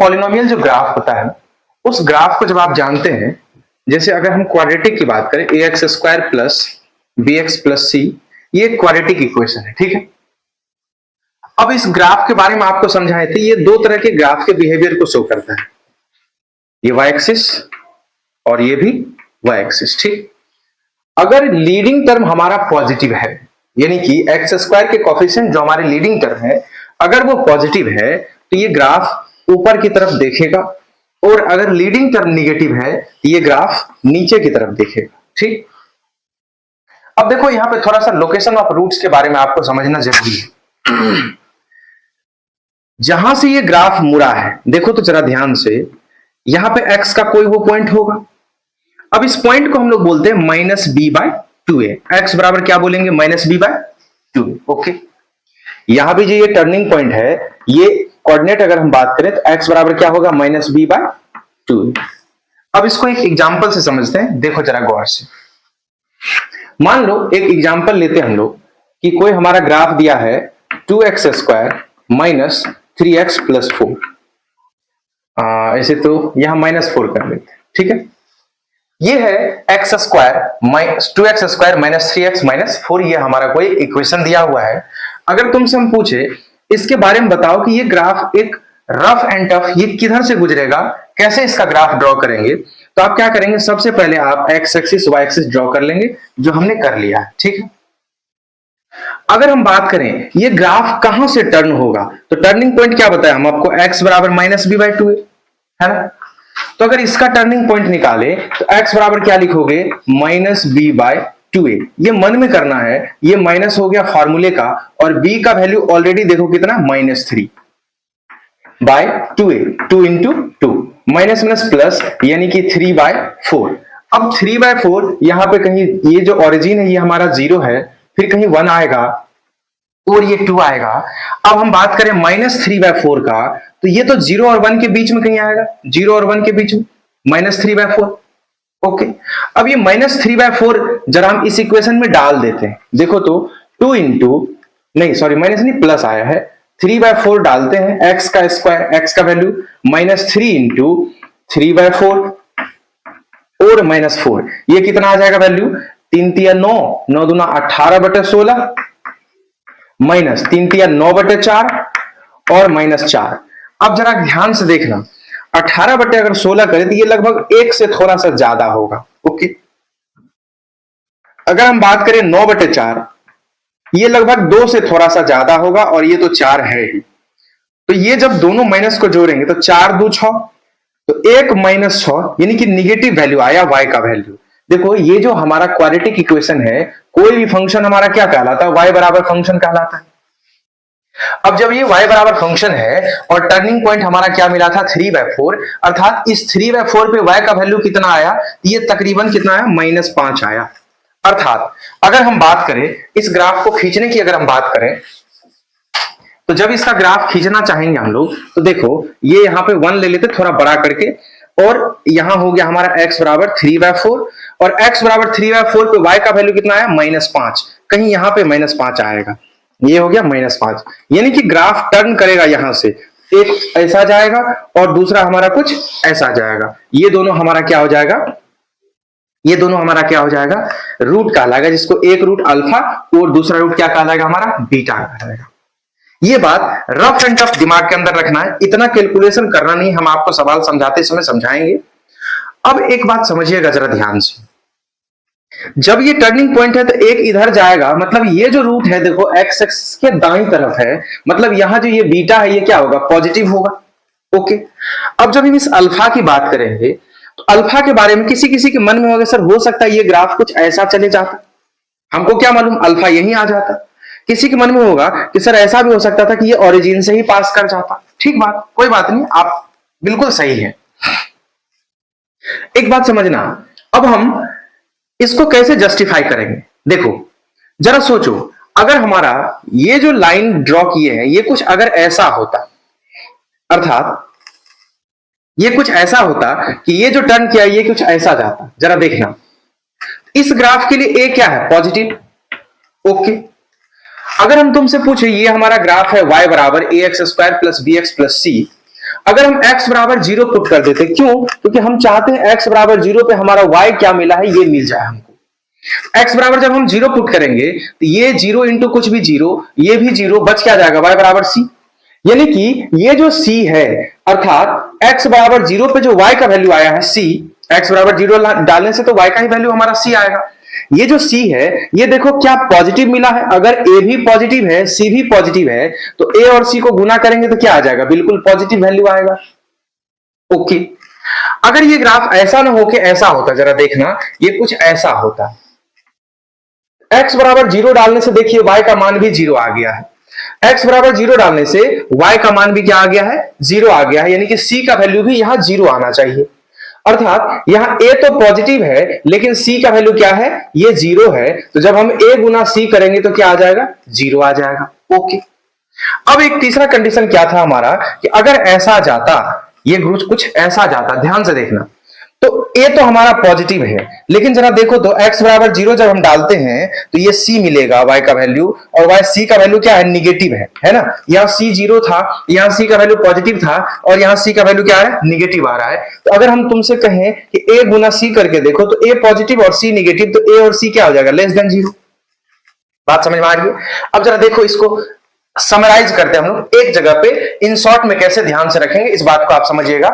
Polynomial जो graph होता है उस ग्राफ को जब आप जानते हैं, जैसे अगर हम क्वाड्रेटिक की बात करें ax square plus bx plus C, ये क्वाड्रेटिक इक्वेशन है, ठीक है। अब इस ग्राफ के बारे में आपको समझाए थे, ये दो तरह के ग्राफ के बिहेवियर को शो करता है, ये y एक्सिस और ये भी y एक्सिस, ठीक। अगर लीडिंग टर्म हमारा पॉजिटिव है, यानी कि एक्स स्क्वायर के कोफिशिएंट जो हमारे लीडिंग टर्म है अगर वो पॉजिटिव है तो ये ग्राफ ऊपर की तरफ देखेगा, और अगर लीडिंग टर्म निगेटिव है तो ये ग्राफ नीचे की तरफ देखेगा, ठीक। अब देखो यहां पे थोड़ा सा लोकेशन ऑफ रूट्स के बारे में आपको समझना जरूरी है। जहां से ये ग्राफ मुड़ा है, देखो तो जरा ध्यान से, यहां पे x का कोई वो पॉइंट होगा। अब इस पॉइंट को हम लोग बोलते हैं minus B by two A. X बराबर क्या बोलेंगे, minus B by two A, okay. यहां भी जो ये टर्निंग पॉइंट है, ये कोऑर्डिनेट अगर हम बात करें तो x बराबर क्या होगा, माइनस बी बाय टू ए। अब इसको एक एग्जाम्पल से समझते हैं, देखो जरा गौर से। मान लो एक एग्जाम्पल लेते हैं हम लोग कि कोई हमारा ग्राफ दिया है 2x square minus 3x plus 4। ऐसे तो यहां माइनस 4 कर लेते हैं, ठीक है। ये है x square minus 2x square minus 3x minus 4, ये हमारा कोई इक्वेशन दिया हुआ है। अगर तुमसे हम पूछे इसके बारे में बताओ कि ये ग्राफ एक रफ एंड टफ ये किधर से गुजरेगा, कैसे इसका ग्राफ ड्रॉ करेंगे, तो आप क्या करेंगे, सबसे पहले आप X axis Y axis draw कर लेंगे, जो हमने कर लिया है, ठीक है। अगर हम बात करें ये ग्राफ कहां से टर्न होगा, तो टर्निंग पॉइंट क्या बताया हम आपको, x बराबर माइनस बी बाई टू है ना। तो अगर इसका टर्निंग पॉइंट निकाले तो x बराबर क्या लिखोगे, माइनस बी बाय टू ए। ये मन में करना है, ये माइनस हो गया फॉर्मूले का, और b का वैल्यू ऑलरेडी देखो कितना, माइनस 3 बाय टू ए, 2 into two, minus minus plus यानी कि 3 बाय 4। अब 3 बाय 4 यहां पे कहीं ये जो ओरिजिन है ये हमारा 0 है, फिर कहीं 1 आएगा और ये 2 आएगा। अब हम बात करें माइनस 3 बाय 4 का, तो ये तो 0 और 1 के बीच में कहीं आएगा, 0 और 1 के बीच में माइनस 3 बाय 4, ओके। अब ये माइनस 3 बाय 4 जरा हम इस इक्वेशन में डाल देते हैं, देखो तो 2 इंटू, नहीं सॉरी माइनस नहीं प्लस आया है, 3 बाय 4 डालते हैं, एक्स का स्क्वायर, एक्स का वैल्यू माइनस 3 इंटू 3 बाय 4 और माइनस 4, ये कितना आ जाएगा वैल्यू, 3 तिया 9, 9 दूना 18 बटे 16 माइनस 3 तिया 9 बटे 4 और माइनस 4। अब जरा ध्यान से देखना, 18 बटे अगर 16 करें तो ये लगभग 1 से थोड़ा सा ज्यादा होगा, ओके। अगर हम बात करें 9 बटे 4, ये लगभग 2 से थोड़ा सा ज्यादा होगा, और ये तो 4 है ही। तो ये जब दोनों माइनस को जोड़ेंगे तो 4 2 6, तो 1 माइनस 6 यानी कि निगेटिव वैल्यू आया y का वैल्यू। देखो ये जो हमारा क्वाड्रेटिक इक्वेशन है, कोई भी फंक्शन हमारा क्या कहलाता है, y बराबर फंक्शन कहलाता है। अब जब ये y बराबर फंक्शन है और टर्निंग पॉइंट हमारा क्या मिला था, 3 बाय 4, अर्थात इस 3 बाय 4 पे y का वैल्यू कितना आया, ये तकरीबन कितना आया, माइनस 5 आया। अर्थात अगर हम बात करें इस ग्राफ को खींचने की, अगर हम बात करें तो जब इसका ग्राफ खींचना चाहेंगे हम लोग, तो देखो ये यहां पे 1 ले लेते थोड़ा बड़ा करके, और यहां हो गया हमारा x बराबर 3 बाय 4, और x बराबर 3 बाय 4 पे y का वैल्यू कितना आया, माइनस 5, कहीं यहां पे माइनस 5 आएगा, ये हो गया माइनस 5, यानी कि ग्राफ टर्न करेगा, यहां से एक ऐसा जाएगा और दूसरा हमारा कुछ ऐसा जाएगा, ये दोनों हमारा क्या हो जाएगा, ये दोनों हमारा क्या हो जाएगा, रूट कहलाएगा, जिसको एक रूट अल्फा और दूसरा रूट क्या कहलाएगा, हमारा बीटा कहलाएगा। ये बात रफ एंड टफ दिमाग के अंदर रखना है, इतना कैलकुलेशन करना नहीं, हम आपको सवाल समझाते समय समझाएंगे। अब एक बात समझिएगा जरा ध्यान से, जब ये टर्निंग पॉइंट है तो एक इधर जाएगा, मतलब ये जो रूट है देखो एक्स एक्सिस के दाईं तरफ है, मतलब यहां जो ये बीटा है ये क्या होगा, पॉजिटिव होगा, ओके। अब जब हम इस अल्फा की बात करेंगे तो अल्फा के बारे में किसी किसी के मन में होगा, सर हो सकता है ये ग्राफ कुछ ऐसा चले जाता, हमको क्या मालूम अल्फा यही आ जाता। किसी के मन में होगा कि सर ऐसा भी हो सकता था कि ये ओरिजिन से ही पास कर जाता, ठीक बात, कोई बात नहीं, आप बिल्कुल सही है। एक बात समझना, अब हम इसको कैसे जस्टिफाई करेंगे, देखो जरा सोचो, अगर हमारा ये जो लाइन ड्रॉ किए हैं ये कुछ अगर ऐसा होता, अर्थात ये कुछ ऐसा होता कि ये जो टर्न किया ये कुछ ऐसा जाता, जरा देखना, इस ग्राफ के लिए ए क्या है, पॉजिटिव, ओके। अगर हम तुमसे पूछे ये हमारा ग्राफ है y बराबर ax square plus bx plus C, अगर हम x बराबर 0 पुट कर देते, क्यों? क्योंकि हम चाहते हैं x बराबर 0 पे हमारा y क्या मिला है ये मिल जाए हमको। x बराबर जब हम 0 पुट करेंगे तो ये 0 इंटू कुछ भी 0, ये भी 0, बच क्या जाएगा y बराबर c। यानी कि ये जो c है, अर्थात x बराबर 0 पे जो y का वैल्यू आया है c, x बराबर 0 डालने से तो y का ही वैल्यू हमारा c आएगा। ये जो c है, ये देखो क्या पॉजिटिव मिला है। अगर a भी पॉजिटिव है, c भी पॉजिटिव है, तो a और c को गुना करेंगे तो क्या आ जाएगा? बिल्कुल पॉजिटिव वैल्यू आएगा। ओके, अगर ये ग्राफ ऐसा ना हो कि ऐसा होता, जरा देखना, ये कुछ ऐसा होता, x बराबर 0 डालने से देखिए y का मान भी 0 आ गया है। x बराबर 0 डालने से y का मान भी क्या आ गया है? 0 आ गया है, यानी कि c का वैल्यू भी यहां 0 आना चाहिए। अर्थात यहां a तो पॉजिटिव है, लेकिन c का वैल्यू क्या है? ये 0 है। तो जब हम a गुना c करेंगे तो क्या आ जाएगा? 0 आ जाएगा। ओके, अब एक तीसरा कंडीशन क्या था हमारा कि अगर ऐसा जाता, ये ग्रुप कुछ ऐसा जाता, ध्यान से देखना, तो a तो हमारा पॉजिटिव है, लेकिन जरा देखो तो x बराबर 0 जब हम डालते हैं तो ये c मिलेगा y का वैल्यू, और y c का वैल्यू क्या है? निगेटिव है ना। यहाँ c 0 था, यहाँ c का वैल्यू पॉजिटिव था, और यहाँ c का वैल्यू क्या है? निगेटिव आ रहा है। तो अगर हम तुमसे कहें कि a गुना c करके देखो तो a पॉजिटिव और c निगेटिव, तो a और c क्या हो जाएगा? Less than 0। बात समझ में आ रही है? अब जरा देखो, इसको समराइज करते हैं हम लोग एक जगह पे, इन शॉर्ट में कैसे ध्यान से रखेंगे इस बात को आप समझिएगा।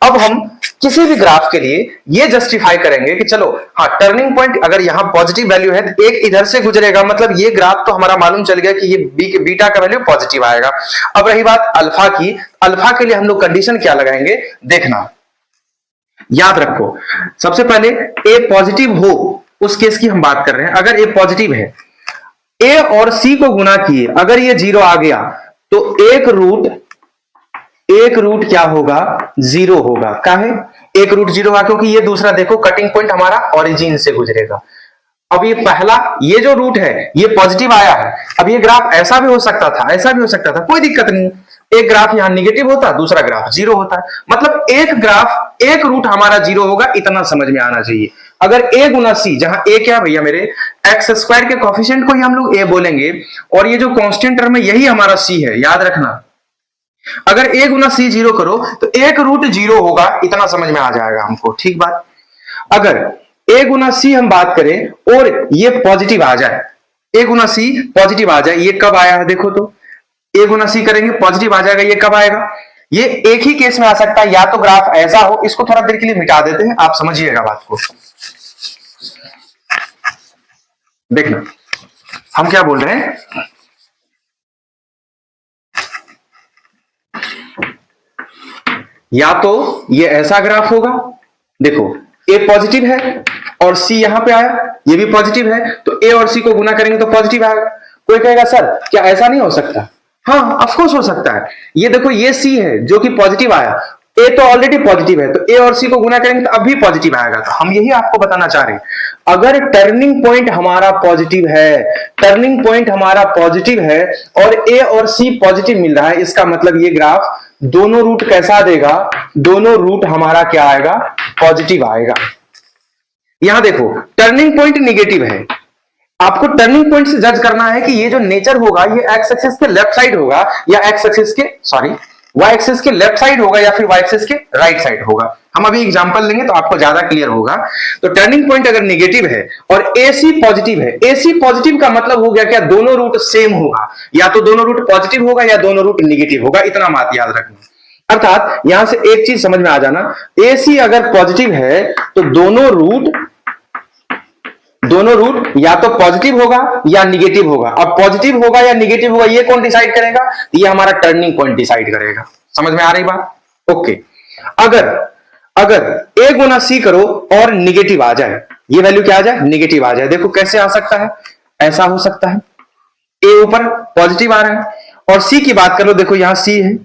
अब हम किसी भी ग्राफ के लिए ये जस्टिफाई करेंगे कि चलो हाँ, टर्निंग पॉइंट अगर यहां पॉजिटिव वैल्यू है तो एक इधर से गुजरेगा, मतलब ये ग्राफ तो हमारा मालूम चल गया कि ये बीटा का वैल्यू पॉजिटिव आएगा। अब रही बात अल्फा की, अल्फा के लिए हम लोग कंडीशन क्या लगाएंगे देखना, याद रखो। सबसे पहले ए पॉजिटिव हो, उस केस की हम बात कर रहे हैं। अगर ए पॉजिटिव है, a और c को गुना किए, अगर ये 0 आ गया तो एक रूट क्या होगा? 0 होगा। काहे एक रूट 0 होगा? क्योंकि ये दूसरा देखो कटिंग पॉइंट हमारा ओरिजिन से गुजरेगा। अब ये पहला, ये जो रूट है ये पॉजिटिव आया है। अब ये ग्राफ ऐसा भी हो सकता था, ऐसा भी हो सकता था, कोई दिक्कत नहीं। एक ग्राफ यहां निगेटिव होता, दूसरा ग्राफ 0 होता है, मतलब एक ग्राफ, एक रूट हमारा 0 होगा, इतना समझ में आना चाहिए। अगर a गुना c, जहां a क्या भैया मेरे एक्स स्क्वायर के कोफिशिएंट को ही हम लोग a बोलेंगे, और ये जो कांस्टेंट टर्म है यही हमारा c है, याद रखना। अगर a गुना c 0 करो तो एक रूट 0 होगा, इतना समझ में आ जाएगा हमको। ठीक बात। अगर a गुना c हम बात करें और ये पॉजिटिव आ जाए, a गुना c पॉजिटिव आ जाए, ये कब आया है देखो तो, a गुना c करेंगे पॉजिटिव आ जाएगा, ये कब आएगा? ये एक ही केस में आ सकता है, या तो ग्राफ ऐसा हो, इसको थोड़ा देर के लिए मिटा देते हैं, आप समझिएगा बात को। देखना हम क्या बोल रहे हैं, या तो ये ऐसा ग्राफ होगा, देखो a पॉजिटिव है और c यहां पे आया, ये भी पॉजिटिव है, तो a और c को गुना करेंगे तो पॉजिटिव आएगा। कोई कहेगा सर क्या ऐसा नहीं हो सकता? हाँ ऑफ कोर्स हो सकता है। ये देखो ये c है जो कि पॉजिटिव आया, a तो ऑलरेडी पॉजिटिव है, तो a और c को गुना करेंगे तो अब भी पॉजिटिव आएगा। तो हम यही आपको बताना चाह रहे हैं, अगर टर्निंग पॉइंट हमारा पॉजिटिव है, टर्निंग पॉइंट हमारा पॉजिटिव है और a और c पॉजिटिव मिल रहा है, इसका मतलब ये ग्राफ दोनों रूट कैसा देगा? दोनों रूट हमारा क्या आएगा? पॉजिटिव आएगा। यहां देखो टर्निंग पॉइंट निगेटिव है, आपको टर्निंग पॉइंट से जज करना है कि ये जो नेचर होगा ये एक्स एक्सिस के लेफ्ट साइड होगा या एक्स एक्सिस के वाई एक्सिस के लेफ्ट साइड होगा या फिर वाई एक्सिस के राइट साइड होगा। हम अभी एग्जांपल लेंगे तो आपको ज्यादा क्लियर होगा। तो टर्निंग पॉइंट अगर नेगेटिव है और AC पॉजिटिव है, AC पॉजिटिव का मतलब हो गया क्या? दोनों रूट सेम होगा, या तो दोनों रूट पॉजिटिव होगा या दोनों रूट नेगेटिव होगा, इतना बात याद रखना। अर्थात यहां से एक चीज समझ में आ जाना, AC अगर पॉजिटिव है तो दोनों रूट या तो पॉजिटिव होगा या निगेटिव होगा। अब पॉजिटिव होगा या निगेटिव होगा ये कौन डिसाइड करेगा? ये हमारा टर्निंग पॉइंट डिसाइड करेगा। समझ में आ रही बात? ओके, अगर a गुना c करो और निगेटिव आ जाए, ये वैल्यू क्या आ जाए? निगेटिव आ जाए। देखो कैसे आ सकता है, ऐसा हो सकता है, a ऊपर पॉजिटिव आ रहा है और c की बात करो, देखो यहां c है,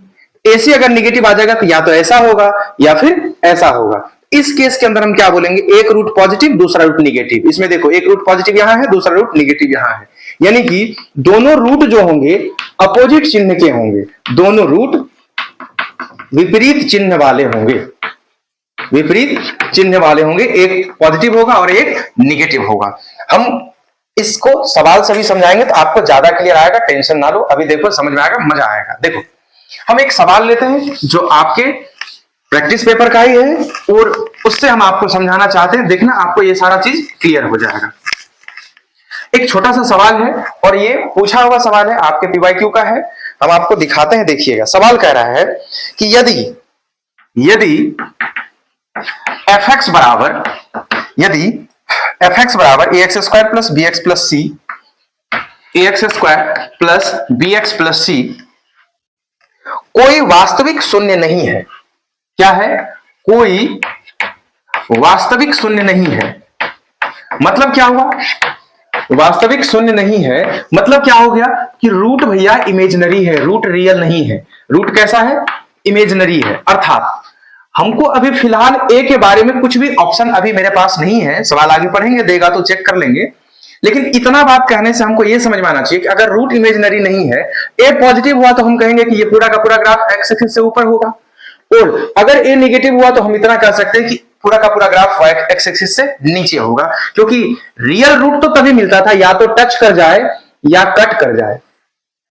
AC अगर निगेटिव आ जाएगा तो या तो ऐसा होगा या फिर ऐसा होगा। इस केस के अंदर हम क्या बोलेंगे? एक रूट पॉजिटिव दूसरा रूट निगेटिव। इसमें देखो एक रूट पॉजिटिव यहां है, दूसरा रूट निगेटिव यहां है, यानी कि दोनों रूट जो होंगे अपोजिट चिन्ह के होंगे, दोनों रूट विपरीत चिन्ह वाले होंगे, विपरीत चिन्ह वाले होंगे, एक पॉजिटिव होगा और एक निगेटिव होगा। हम इसको सवाल से भी समझाएंगे तो आपको ज्यादा क्लियर आएगा, टेंशन ना लो। अभी देखो समझ में आएगा, मजा आएगा। देखो हम एक सवाल लेते हैं जो आपके प्रैक्टिस पेपर का ही है और उससे हम आपको समझाना चाहते हैं। देखना आपको ये सारा चीज क्लियर हो जाएगा। एक छोटा सा सवाल है और ये पूछा हुआ सवाल है, आपके पीवाईक्यू का है। हम आपको दिखाते हैं, देखिएगा। सवाल कह रहा है कि यदि fx बराबर ax square plus bx plus c, ax square plus bx plus c कोई वास्तविक शून्य नहीं है। क्या है? कोई वास्तविक शून्य नहीं है। मतलब क्या हुआ? वास्तविक शून्य नहीं है मतलब क्या हो गया कि रूट भैया इमेजिनरी है, रूट रियल नहीं है। रूट कैसा है? इमेजिनरी है। अर्थात हमको अभी फिलहाल ए के बारे में कुछ भी ऑप्शन अभी मेरे पास नहीं है। सवाल आगे पढ़ेंगे, देगा तो चेक कर लेंगे। लेकिन इतना बात कहने से हमको यह समझ में आना चाहिए कि अगर रूट इमेजिनरी नहीं है, ए पॉजिटिव हुआ तो हम कहेंगे कि ये पूरा का पूरा ग्राफ एक्स एक्सिस से ऊपर होगा, और अगर ए नेगेटिव हुआ तो हम इतना कह सकते हैं कि पूरा का पूरा ग्राफ एक्स एक्सिस से नीचे होगा। क्योंकि रियल रूट तो तभी मिलता था या तो टच कर जाए या कट कर जाए।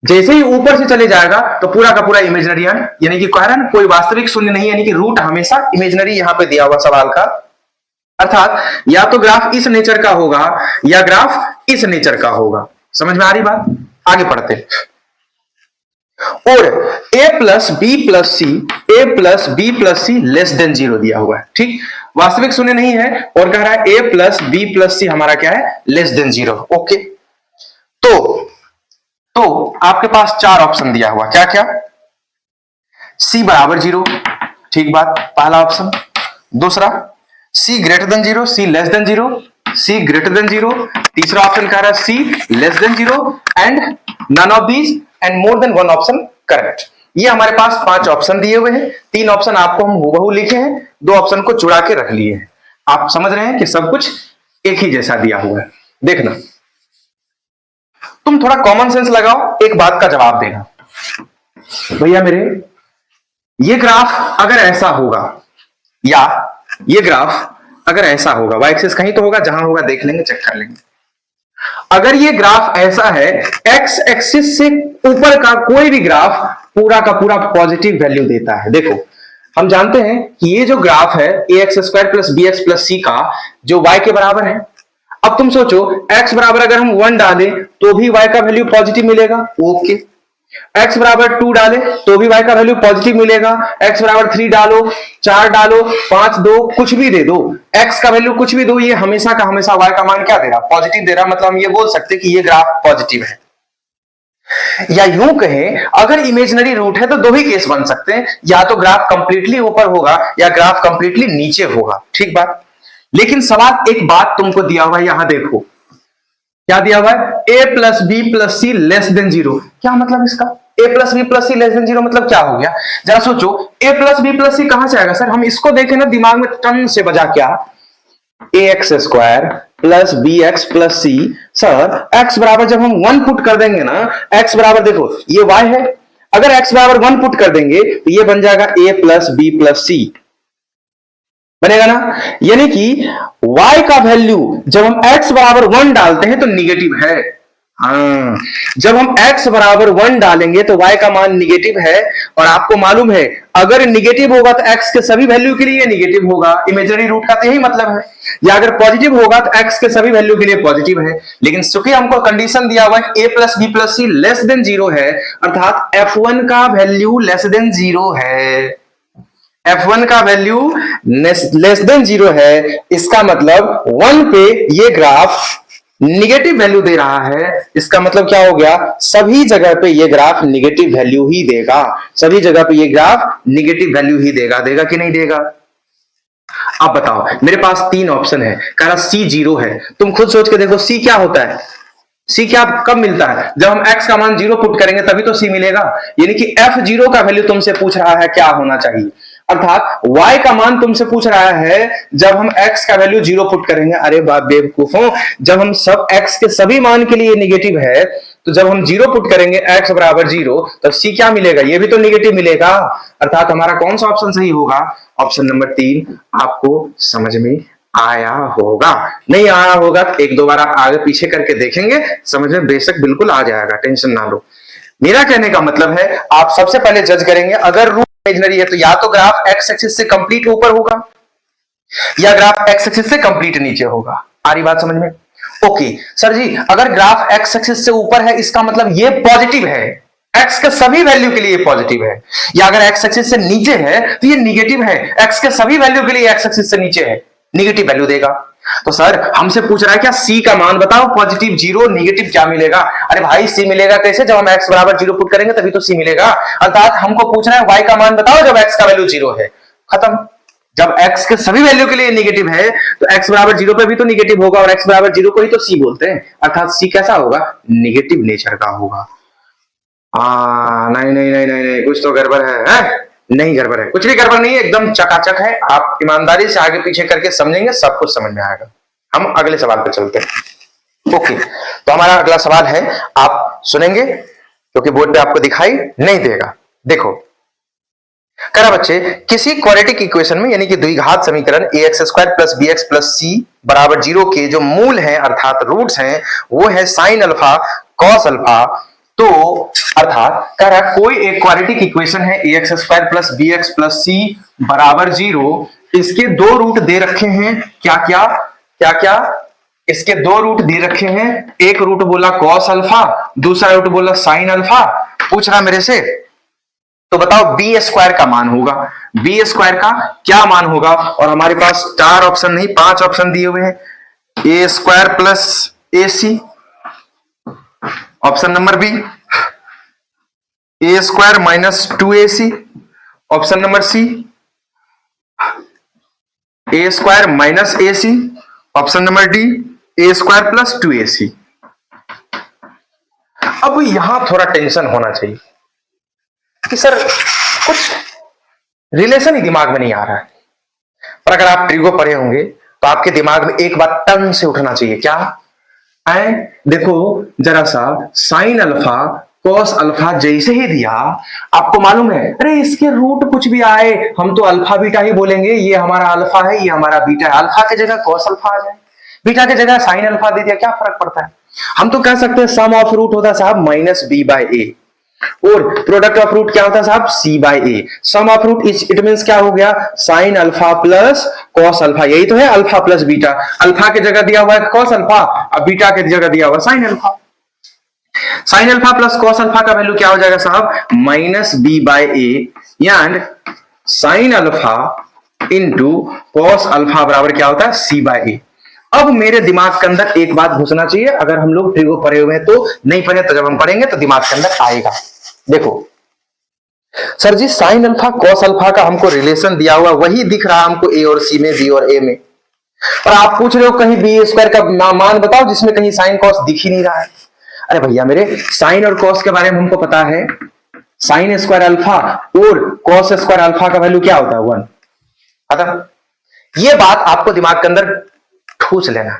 जैसे ही ऊपर से चले जाएगा तो पूरा का पूरा इमेजिनरी, यानी कि कह रहा है कोई वास्तविक शून्य नहीं, यानी कि रूट हमेशा इमेजिनरी यहां पे दिया हुआ सवाल का। अर्थात या तो ग्राफ इस नेचर का होगा या ग्राफ इस नेचर का होगा। समझ में आ रही बात? आगे पढ़ते हैं। और a plus B plus C, A plus B plus C less than 0 दिया हुआ है। ठीक, वास्तविक शून्य नहीं है और कह रहा है a प्लस बी प्लस सी हमारा क्या है? Less than 0। ओके, तो आपके पास चार ऑप्शन दिया हुआ, क्या क्या? c बराबर 0, ठीक बात, पहला ऑप्शन। दूसरा c greater than 0, c less than 0, c greater than 0। तीसरा ऑप्शन कह रहा है c less than 0 and none of these and more than one option correct. ये हमारे पास 5 ऑप्शन दिए हुए हैं। 3 ऑप्शन आपको हम हूबहू लिखे हैं, 2 ऑप्शन को चुरा के रख लिए हैं। आप समझ रहे हैं कि सब कुछ एक ही जैसा दिया हुआ है। देखना, तुम थोड़ा कॉमन सेंस लगाओ, एक बात का जवाब देना। भैया मेरे, ये ग्राफ अगर ऐसा होगा या ये ग्राफ अगर ऐसा होगा, वाई एक्सिस कहीं तो होगा, जहां होगा देख लेंगे, चेक कर लेंगे। अगर ये ग्राफ ऐसा है, एक्स एक्सिस से ऊपर का कोई भी ग्राफ पूरा का पूरा पॉजिटिव वैल्यू देता है। देखो, हम जानते हैं कि ये जो ग्राफ है a x square plus b x plus c का, जो वाई के बराबर है। अब तुम सोचो, x बराबर अगर हम 1 डालें तो भी y का वैल्यू पॉजिटिव मिलेगा। ओके, x बराबर 2 डाले तो भी y का वैल्यू पॉजिटिव मिलेगा। x बराबर 3 डालो, 4 डालो, 5 दो, कुछ भी दे दो, x का वैल्यू कुछ भी दो, ये हमेशा का हमेशा y का मान क्या दे रहा? पॉजिटिव दे रहा। मतलब हम ये बोल सकते हैं कि ये ग्राफ पॉजिटिव है। या यूं कहें, अगर इमेजिनरी रूट है तो दो ही केस बन सकते हैं, या तो ग्राफ कंप्लीटली ऊपर होगा या ग्राफ कंप्लीटली नीचे होगा। ठीक बात। लेकिन सवाल एक बात तुमको दिया हुआ है, यहां देखो क्या दिया हुआ है? a plus B plus C less than 0। क्या मतलब इसका? a plus B plus C less than 0 मतलब क्या हो गया? जरा सोचो, a plus B plus C कहां से आएगा? सर हम इसको देखें ना, दिमाग में टन से बजा, क्या a x square plus b x plus c. Sir x बराबर जब हम 1 पुट कर देंगे ना, x बराबर देखो ये y है, अगर x बराबर 1 पुट कर देंगे तो ये बन जाएगा a प्लस बी प्लस सी, बनेगा ना। यानी कि y का वैल्यू जब हम x बराबर 1 डालते हैं तो निगेटिव है। हाँ, जब हम x बराबर 1 डालेंगे तो y का मान निगेटिव है। और आपको मालूम है, अगर निगेटिव होगा तो x के सभी वैल्यू के लिए निगेटिव होगा। इमेजिनरी रूट का तो यही मतलब है। या अगर पॉजिटिव होगा तो x के सभी वैल्यू के लिए पॉजिटिव है। लेकिन चूंकि हमको कंडीशन दिया हुआ है a plus B plus C less than 0 है, अर्थात f1 का वैल्यू लेस देन 0 है। f1 का वैल्यू लेस देन 0 है, इसका मतलब 1 पे ये ग्राफ निगेटिव वैल्यू दे रहा है। इसका मतलब क्या हो गया? सभी जगह पे ये ग्राफ निगेटिव वैल्यू ही देगा। सभी जगह पे ये ग्राफ निगेटिव वैल्यू ही देगा। देगा कि नहीं देगा? अब बताओ, मेरे पास 3 ऑप्शन है, कह रहा c 0 है। तुम खुद सोच के देखो, c क्या होता है? c क्या कब मिलता है? जब हम x का मान 0 पुट करेंगे तभी तो c मिलेगा। यानी कि f0 का वैल्यू तुमसे पूछ रहा है क्या होना चाहिए, अर्थात y का मान तुमसे पूछ रहा है जब हम x का वैल्यू 0 पुट करेंगे। अरे बाप बेवकूफों, जब हम सब x के सभी मान के लिए निगेटिव है, तो जब हम 0 पुट करेंगे x बराबर 0, तब c क्या मिलेगा? ये भी तो निगेटिव मिलेगा। अर्थात हमारा कौन सा ऑप्शन सही होगा? ऑप्शन नंबर 3 आपको समझ में आया होगा। नहीं आया होगा तो 1-2 बार आगे पीछे करके देखेंगे, समझ में बेशक बिल्कुल आ जाएगा, टेंशन ना लो। मेरा कहने का मतलब है आप सबसे पहले जज करेंगे अगर रूट इमेजिनरी है तो या तो ग्राफ एक्स एक्सिस से कंप्लीट ऊपर होगा या ग्राफ एक्स एक्सिस से कंप्लीट नीचे होगा। आ रही बात समझ में? ओके सर जी, अगर ग्राफ एक्स एक्सिस से ऊपर है इसका मतलब ये पॉजिटिव है, एक्स के सभी वैल्यू के लिए पॉजिटिव है, या अगर एक्स एक्सिस से नीचे है तो ये निगेटिव है, एक्स के सभी वैल्यू के लिए एक्स एक्सिस से नीचे है, निगेटिव वैल्यू देगा। तो सर हमसे पूछ रहा है क्या सी का मान बताओ, पॉजिटिव जीरो निगेटिव क्या मिलेगा? अरे भाई सी मिलेगा कैसे, जब हम एक्स बराबर जीरो पुट करेंगे तभी तो सी मिलेगा। अर्थात हमको पूछना है वाई का मान बताओ जब एक्स का वैल्यू जीरो है, खत्म। जब x के सभी वैल्यू के लिए नेगेटिव है तो x बराबर जीरो पे भी तो नेगेटिव होगा, और x बराबर जीरो को ही तो c बोलते हैं, अर्थात c कैसा होगा, नेगेटिव नेचर का होगा। नहीं नहीं नहीं नहीं नहीं, कुछ तो गड़बड़ है? नहीं गड़बड़ है, कुछ भी गड़बड़ नहीं है, एकदम चकाचक है। आप ईमानदारी से आगे पीछे करके समझेंगे सब कुछ समझ में आएगा। हम अगले सवाल पे चलते हैं। ओके, तो हमारा अगला सवाल है, आप सुनेंगे क्योंकि बोर्ड पे आपको दिखाई नहीं देगा। देखो करा बच्चे, किसी क्वाड्रेटिक इक्वेशन में यानी कि द्विघात समीकरण ax² + bx + c बराबर 0 के जो मूल हैं अर्थात रूट्स हैं वो है sin अल्फा cos अल्फा। तो अर्थात कह रहा कोई एक क्वाड्रेटिक इक्वेशन है ax² + bx + c बराबर 0, इसके दो रूट दे रखे हैं, क्या क्या क्या क्या, इसके दो रूट दे रखे हैं, एक रूट बोला cos अल्फा, दूसरा रूट बोला sin अल्फा। पूछ रहा मेरे से तो बताओ b² का मान होगा, b² का क्या मान होगा? और हमारे पास 4 ऑप्शन नहीं 5 ऑप्शन दिए हुए हैं, a² + ac, option number B a² - 2ac, option number C a² - ac, option number D a² + 2ac। अब यहां थोड़ा टेंशन होना चाहिए कि सर कुछ रिलेशन ही दिमाग में नहीं आ रहा है, पर अगर आप ट्रिगो पढ़े होंगे तो आपके दिमाग में एक बात टन से उठना चाहिए, क्या है? देखो जरा सा, साइन अल्फा कॉस अल्फा जैसे ही दिया, आपको मालूम है अरे इसके रूट कुछ भी आए हम तो अल्फा बीटा ही बोलेंगे, ये हमारा अल्फा है ये हमारा बीटा है, अल्फा की जगह कॉस अल्फा आ जाए, बीटा की जगह साइन अल्फा दे दिया, क्या फर्क पड़ता है? हम तो कह सकते हैं सम ऑफ रूट होता है साहब -b/a, और प्रोडक्ट ऑफ रूट क्या होता है साहब c/a। Sum of root it means क्या हो गया, sine alpha plus cos alpha, यही तो है अल्फा प्लस बीटा। अल्फा की जगह दिया हुआ है कॉस अल्फा, अब बीटा की जगह दिया हुआ sine alpha. Sign alpha plus cos alpha का वैल्यू क्या हो जाएगा साहब, -b/a, यानी sine alpha into cos alpha बराबर क्या होता है, c/a। अब मेरे दिमाग के अंदर एक बात घुसना चाहिए, अगर हम लोग ट्रिगो पढ़े हुए हैं तो, नहीं पढ़े तो जब हम पढ़ेंगे तो दिमाग के अंदर आएगा। देखो सर जी साइन अल्फा कॉस अल्फा का हमको रिलेशन दिया हुआ वही दिख रहा हमको ए और सी में, बी और ए में, और आप पूछ रहे हो कहीं b² का मान बताओ जिसमें कहीं साइन कॉस दिख ही नहीं रहा है। अरे भैया मेरे, साइन और कॉस के बारे में हमको पता है, साइन स्क्वायर अल्फा और कॉस स्क्वायर अल्फा का वैल्यू क्या होता है, 1। अतः ये बात आपको दिमाग के अंदर ठूस लेना है,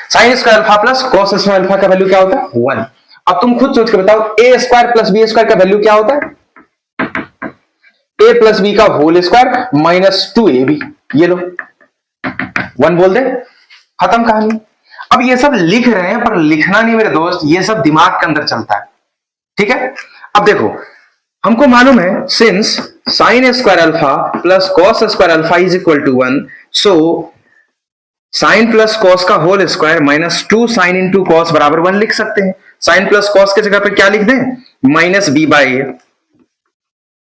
sign square alpha plus cos square alpha का वैल्यू क्या होता है, 1। अब तुम खुद सोच के बताओ a² + b² का वैल्यू क्या होता है, a + b का होल स्क्वायर - 2ab, ये लो 1 बोल दे, खत्म कहानी। अब ये सब लिख रहे हैं पर लिखना नहीं मेरे दोस्त, ये सब दिमाग के अंदर चलता है, ठीक है। अब देखो हमको मालूम है since sine square alpha plus cos square alpha is equal to 1, so sine plus cos का whole square -2 sine into cos बराबर 1 लिख सकते हैं। साइन प्लस कॉस के जगह पे क्या लिख दें,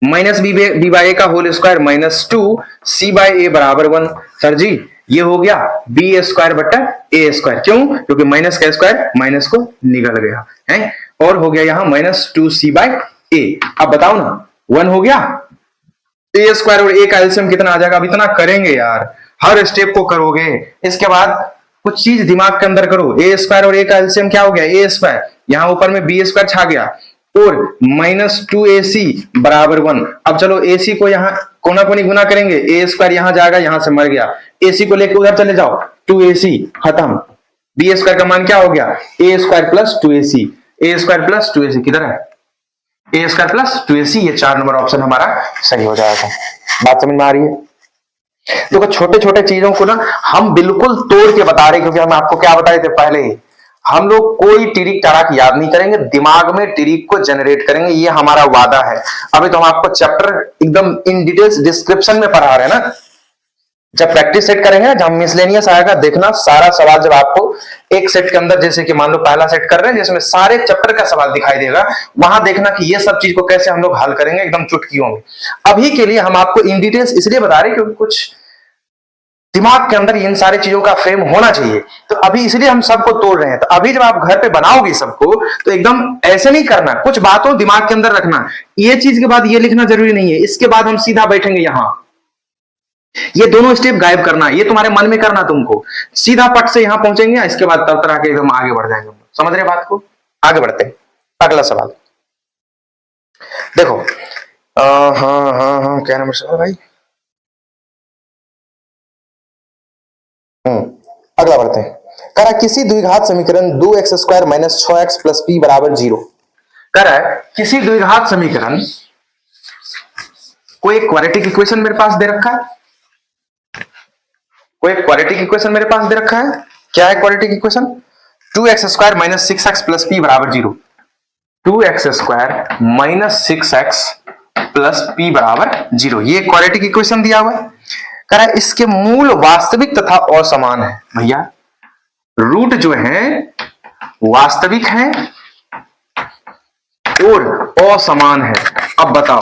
-b/a का होल स्क्वायर -2 c/a बराबर 1। सर जी ये हो गया b² बटा a², क्यों? क्योंकि माइनस का स्क्वायर माइनस को निकल गया है, और हो गया यहां -2c/a। अब बताओ ना 1 हो गया, a² और a का एलसीएम कितना आ जाएगा? अब इतना करेंगे यार, हर स्टेप को करोगे, इसके बाद कुछ चीज दिमाग के अंदर करो, a² और a का एलसीएम क्या हो गया, a², यहां ऊपर में b² छा गया, और -2ac बराबर 1। अब चलो ac को यहां कोना कोनी गुना करेंगे, a² यहां जाएगा, यहां से मर गया, ac को लेकर उधर चले जाओ, 2ac खत्म, b² का मान क्या हो गया, a² + 2ac, a² + 2ac किधर है, a² + 2ac, ये 4 नंबर ऑप्शन हमारा सही हो जाएगा। बात समझ में आ रही है? देखो छोटे छोटे चीजों को ना हम बिल्कुल तोड़ के बता रहे, क्योंकि हम आपको क्या बताए थे पहले ही, हम लोग कोई ट्रिक टराक याद नहीं करेंगे, दिमाग में ट्रिक को जनरेट करेंगे, ये हमारा वादा है। अभी तो हम आपको चैप्टर एकदम इन डिटेल्स डिस्क्रिप्शन में पढ़ा रहे हैं ना, जब प्रैक्टिस सेट करेंगे, जब मिसलेनियस आएगा, देखना सारा सवाल जब आपको एक सेट के अंदर, जैसे कि मान लो पहला सेट कर रहे हैं जिसमें सारे चैप्टर का सवाल दिखाई देगा, वहां देखना कि ये सब चीज को कैसे हम लोग हल करेंगे एकदम चुटकियों में। अभी के लिए हम आपको इन डिटेल्स इसलिए बता रहे हैं क्योंकि कुछ दिमाग के अंदर इन सारी चीजों का फ्रेम होना चाहिए, तो अभी इसलिए हम सबको तोड़ रहे हैं। तो अभी जब आप घर पे बनाओगे सबको, तो एकदम ऐसे नहीं करना, कुछ बातों दिमाग के अंदर रखना, ये चीज के बाद ये लिखना जरूरी नहीं है, इसके बाद हम सीधा बैठेंगे यहां, ये दोनों स्टेप गायब करना, ये तुम्हारे मन में करना, तुमको सीधा पट से यहां पहुंचेंगे, इसके बाद तब तरह के एकदम आगे बढ़ जाएंगे। समझ रहे बात को? आगे बढ़ते हैं, अगला सवाल देखो। हाँ क्या नंबर सवाल भाई? अगला बढ़ते हैं। कह रहा है किसी द्विघात समीकरण 2x² minus 6x plus p बराबर 0। कह रहा है किसी द्विघात समीकरण कोई एक क्वाड्रेटिक इक्वेशन मेरे पास दे रखा है, कोई क्वाड्रेटिक इक्वेशन मेरे पास दे रखा है। क्या है quadratic equation? 2x² minus 6x plus p बराबर 0। 2x² minus 6x plus p बराबर 0, ये क्वाड्रेटिक इक्वेशन दिया हुआ है। कह रहा है इसके मूल वास्तविक तथा असमान है। भैया रूट जो है वास्तविक है और असमान है। अब बताओ,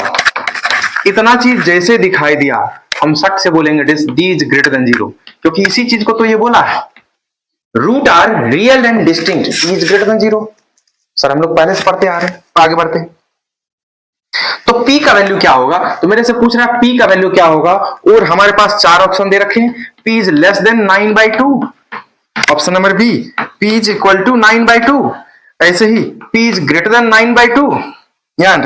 इतना चीज जैसे दिखाई दिया, हम सट से बोलेंगे डी इज ग्रेटर देन 0, क्योंकि इसी चीज को तो ये बोला है, root are real and distinct, is greater than 0। Sir हम लोग पहले से पढ़ते आ रहे हैं, आगे बढ़ते हैं। तो P का वैल्यू क्या होगा? तो मेरे से पूछ रहा है P का वैल्यू क्या होगा, और हमारे पास 4 ऑप्शन दे रखे हैं। P is less than 9/2, option number B, P is equal to 9/2। ऐसे ही P is greater than 9/2 and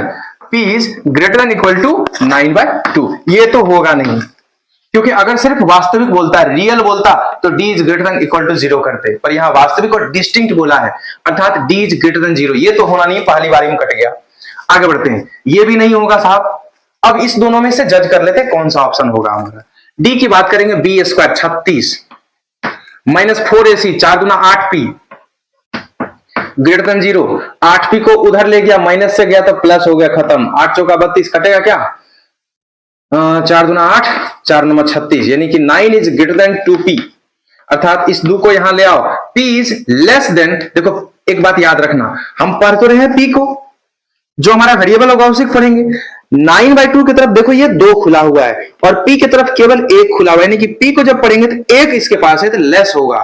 P is greater than equal to 9/2। ये तो होगा नहीं, क्योंकि अगर सिर्फ वास्तविक बोलता, रियल बोलता, तो D is greater than equal to 0 करते, पर यहां वास्तविक और डिस्टिंक्ट बोला है, अर्थात D इज ग्रेटर देन 0। ये तो होना नहीं, पहली बारी में कट गया। आगे बढ़ते हैं, ये भी नहीं होगा साहब। अब इस दोनों में से जज कर लेते हैं कौन सा ऑप्शन होगा हमारा। डी की बात करेंगे, b² 36 माइनस 4ac 4 दूना 8p ग्रेटर देन 0। 8p को उधर ले गया, माइनस से गया तो प्लस हो गया, खत्म। 8 चौका 32, कटेगा क्या? 4 दूना 8, 4 नंबर 36, यानी कि 9 इज ग्रेटर देन 2p, अर्थात इस 2 को यहां ले आओ। p इज लेस देन, देखो एक बात याद रखना, हम पढ़ तो रहे हैं p को, जो हमारा वेरिएबल होगा उसे पढ़ेंगे। 9/2 की तरफ देखो ये 2 खुला हुआ है, और p की तरफ केवल 1 खुला हुआ है, यानी कि p को जब पढ़ेंगे तो 1 इसके पास है तो लेस होगा।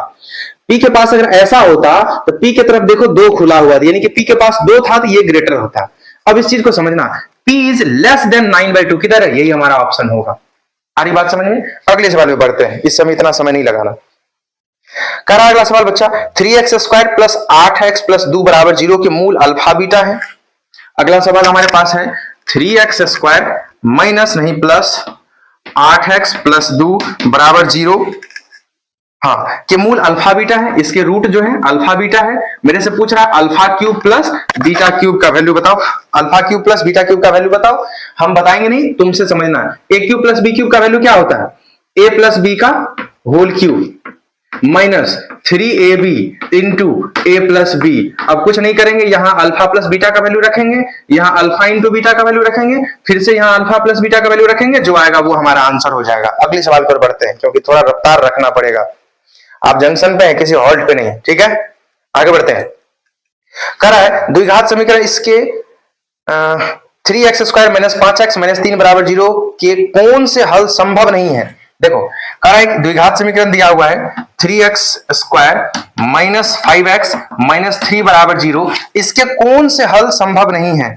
p के पास अगर ऐसा होता तो p की तरफ देखो 2 खुला हुआ था, यानी कि p के पास 2 था तो ये ग्रेटर होता। अब इस चीज को समझना, p इज लेस देन 9/2 किधर है? यही हमारा ऑप्शन होगा। आ रही बात समझ में? अगले सवाल में बढ़ते हैं, इस समय इतना समय नहीं लगाना। कह रहा अगला सवाल बच्चा, 3x² प्लस 8x प्लस 2 बराबर 0 के मूल अल्फा बीटा है। अगला सवाल हमारे पास है 3x² माइनस नहीं प्लस 8x प्लस 2 बराबर 0, हाँ, के मूल अल्फा बीटा है, इसके रूट जो है अल्फा बीटा है। मेरे से पूछ रहा है alpha cube plus beta cube का वैल्यू बताओ, alpha cube plus beta cube का वैल्यू बताओ। हम बताएंगे नहीं, तुमसे समझना। A cube plus b cube का वैल्यू क्या होता है? ए प्लस बी का whole cube minus 3ab into a plus b. अब कुछ नहीं करेंगे, यहां अल्फा प्लस बीटा का वैल्यू रखेंगे, यहां अल्फा इंटू बीटा का वैल्यू रखेंगे, फिर से यहां अल्फा प्लस बीटा का वैल्यू रखेंगे, जो आएगा वो हमारा आंसर हो जाएगा। अगले सवाल पर बढ़ते हैं, क्योंकि थोड़ा रफ्तार रखना पड़ेगा। आप जंक्शन पे हैं, किसी हॉल्ट पे नहीं, ठीक है? आगे बढ़ते हैं। कह रहा है द्विघात समीकरण इसके 3x² माइनस 5x माइनस 3 बराबर 0 के कौन से हल संभव नहीं है? देखो कह रहा है द्विघात समीकरण दिया हुआ है 3x² माइनस 5x माइनस 3 बराबर 0, इसके कौन से हल संभव नहीं है?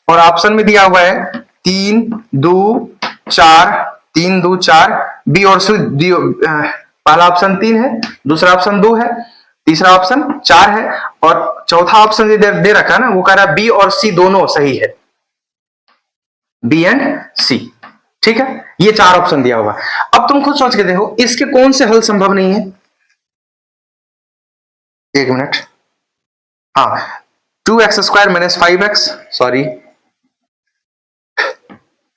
और ऑप्शन में दिया हुआ है 3 2 4, 3 2 4, बी और सी। पहला ऑप्शन 3 है, दूसरा ऑप्शन 2 है, तीसरा ऑप्शन 4 है, और चौथा ऑप्शन दे रखा है ना, वो कह रहा है बी और सी दोनों सही है, बी एंड सी, ठीक है? ये 4 ऑप्शन दिया हुआ। अब तुम खुद सोच के देखो, इसके कौन से हल संभव नहीं है? एक मिनट, हाँ, 2x² minus 5x, sorry